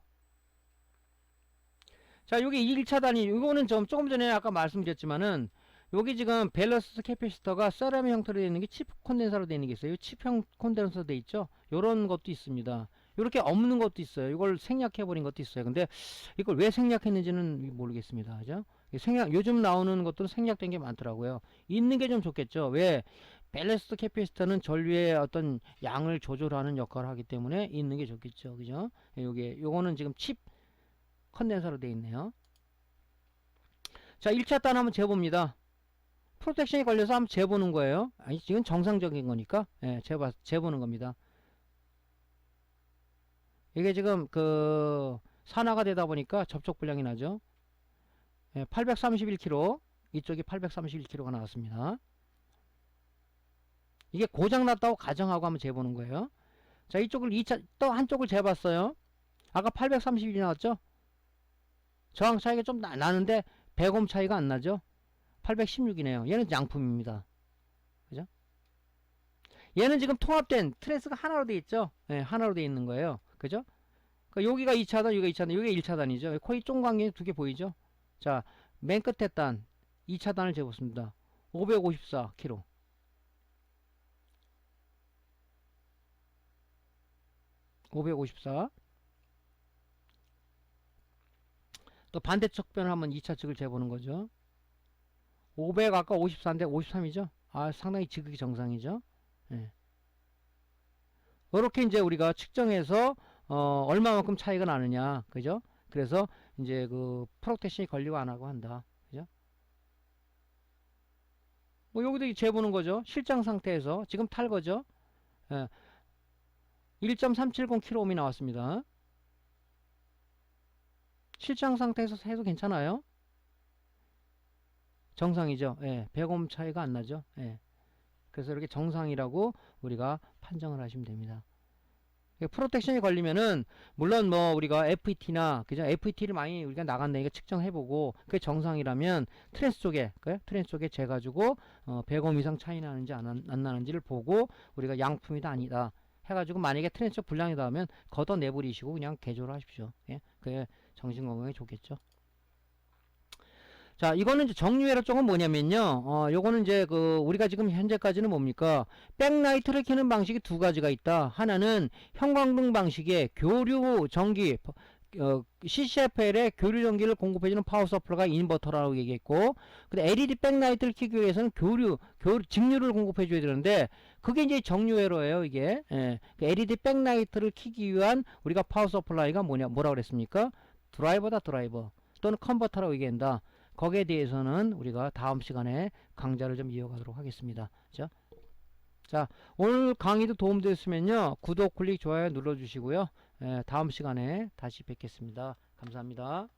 자, 여기 1차 단위, 이거는 조금 전에 아까 말씀드렸지만은, 여기 지금 밸런스 캐피시터가 세라믹 형태로 되어 있는 게 칩 콘덴서로 되어 있는 게 있어요. 칩형 콘덴서 되어 있죠? 요런 것도 있습니다. 이렇게 없는 것도 있어요. 이걸 생략해버린 것도 있어요. 근데 이걸 왜 생략했는지는 모르겠습니다. 그죠? 요즘 나오는 것들은 생략된 게 많더라고요. 있는 게 좀 좋겠죠. 왜? 밸런스 캐피시터는 전류의 어떤 양을 조절하는 역할을 하기 때문에 있는 게 좋겠죠. 그죠? 요거는 지금 칩 컨덴서로 되어 있네요. 자, 1차 단 한번 재봅니다. 프로텍션이 걸려서 한번 재보는 거예요. 아니, 지금 정상적인 거니까, 예, 재보는 겁니다. 이게 지금 산화가 되다 보니까 접촉 불량이 나죠. 예, 831kg, 이쪽이 831kg가 나왔습니다. 이게 고장났다고 가정하고 한번 재보는 거예요. 자, 이쪽을 또 한쪽을 재봤어요. 아까 831이 나왔죠? 저항 차이가 좀 나는데 100옴 차이가 안 나죠? 816이네요. 얘는 양품입니다. 그죠? 얘는 지금 통합된 트랜스가 하나로 되어 있죠? 네, 하나로 되어 있는 거예요. 그죠? 그러니까 여기가 2차단, 여기가 2차단, 여기가 1차단이죠. 코일 쫑광이 두 개 보이죠? 자, 맨 끝에 단 2차단을 재봤습니다. 554kg. 554. 또 반대쪽 변을 한번 2차 측을 재보는 거죠. 500 아까 54인데 53이죠. 아, 상당히 지극히 정상이죠. 예. 이렇게 이제 우리가 측정해서 얼마만큼 차이가 나느냐, 그죠? 그래서 이제 그 프로텍션이 걸리고 안 하고 한다, 그죠? 뭐 여기도 재보는 거죠. 실장 상태에서 지금 탈거죠. 예. 1.370kΩ이 나왔습니다. 실장 상태에서 해도 괜찮아요. 정상이죠. 예, 100옴 차이가 안 나죠. 예. 그래서 이렇게 정상이라고 우리가 판정을 하시면 됩니다. 프로텍션이 걸리면은 물론 뭐 우리가 FET나 그죠? FET를 많이 우리가 나간다니까 측정해보고 그게 정상이라면 트랜스 쪽에 재가지고 100옴 이상 차이 나는지 안 나는지를 보고 우리가 양품이다 아니다 해가지고 만약에 트랜스 쪽 불량이다 하면 걷어내버리시고 그냥 개조를 하십시오. 예? 그게 정신건강에 좋겠죠. 자, 이거는 이제 정유회로 쪽은 뭐냐면요. 요거는 이제 우리가 지금 현재까지는 뭡니까? 백라이트를 켜는 방식이 두 가지가 있다. 하나는 형광등 방식의 교류 전기, CCFL에 교류 전기를 공급해주는 파워 서플라이가 인버터라고 얘기했고, 근데 LED 백라이트를 켜기 위해서는 직류를 공급해줘야 되는데, 그게 이제 정류회로예요, 이게. 예. 그 LED 백라이트를 켜기 위한 우리가 파워 서플라이가 뭐라고 그랬습니까? 드라이버다, 드라이버. 또는 컨버터라고 얘기한다. 거기에 대해서는 우리가 다음 시간에 강좌를 좀 이어가도록 하겠습니다. 자, 오늘 강의도 도움되었으면요, 구독, 클릭, 좋아요 눌러주시고요. 다음 시간에 다시 뵙겠습니다. 감사합니다.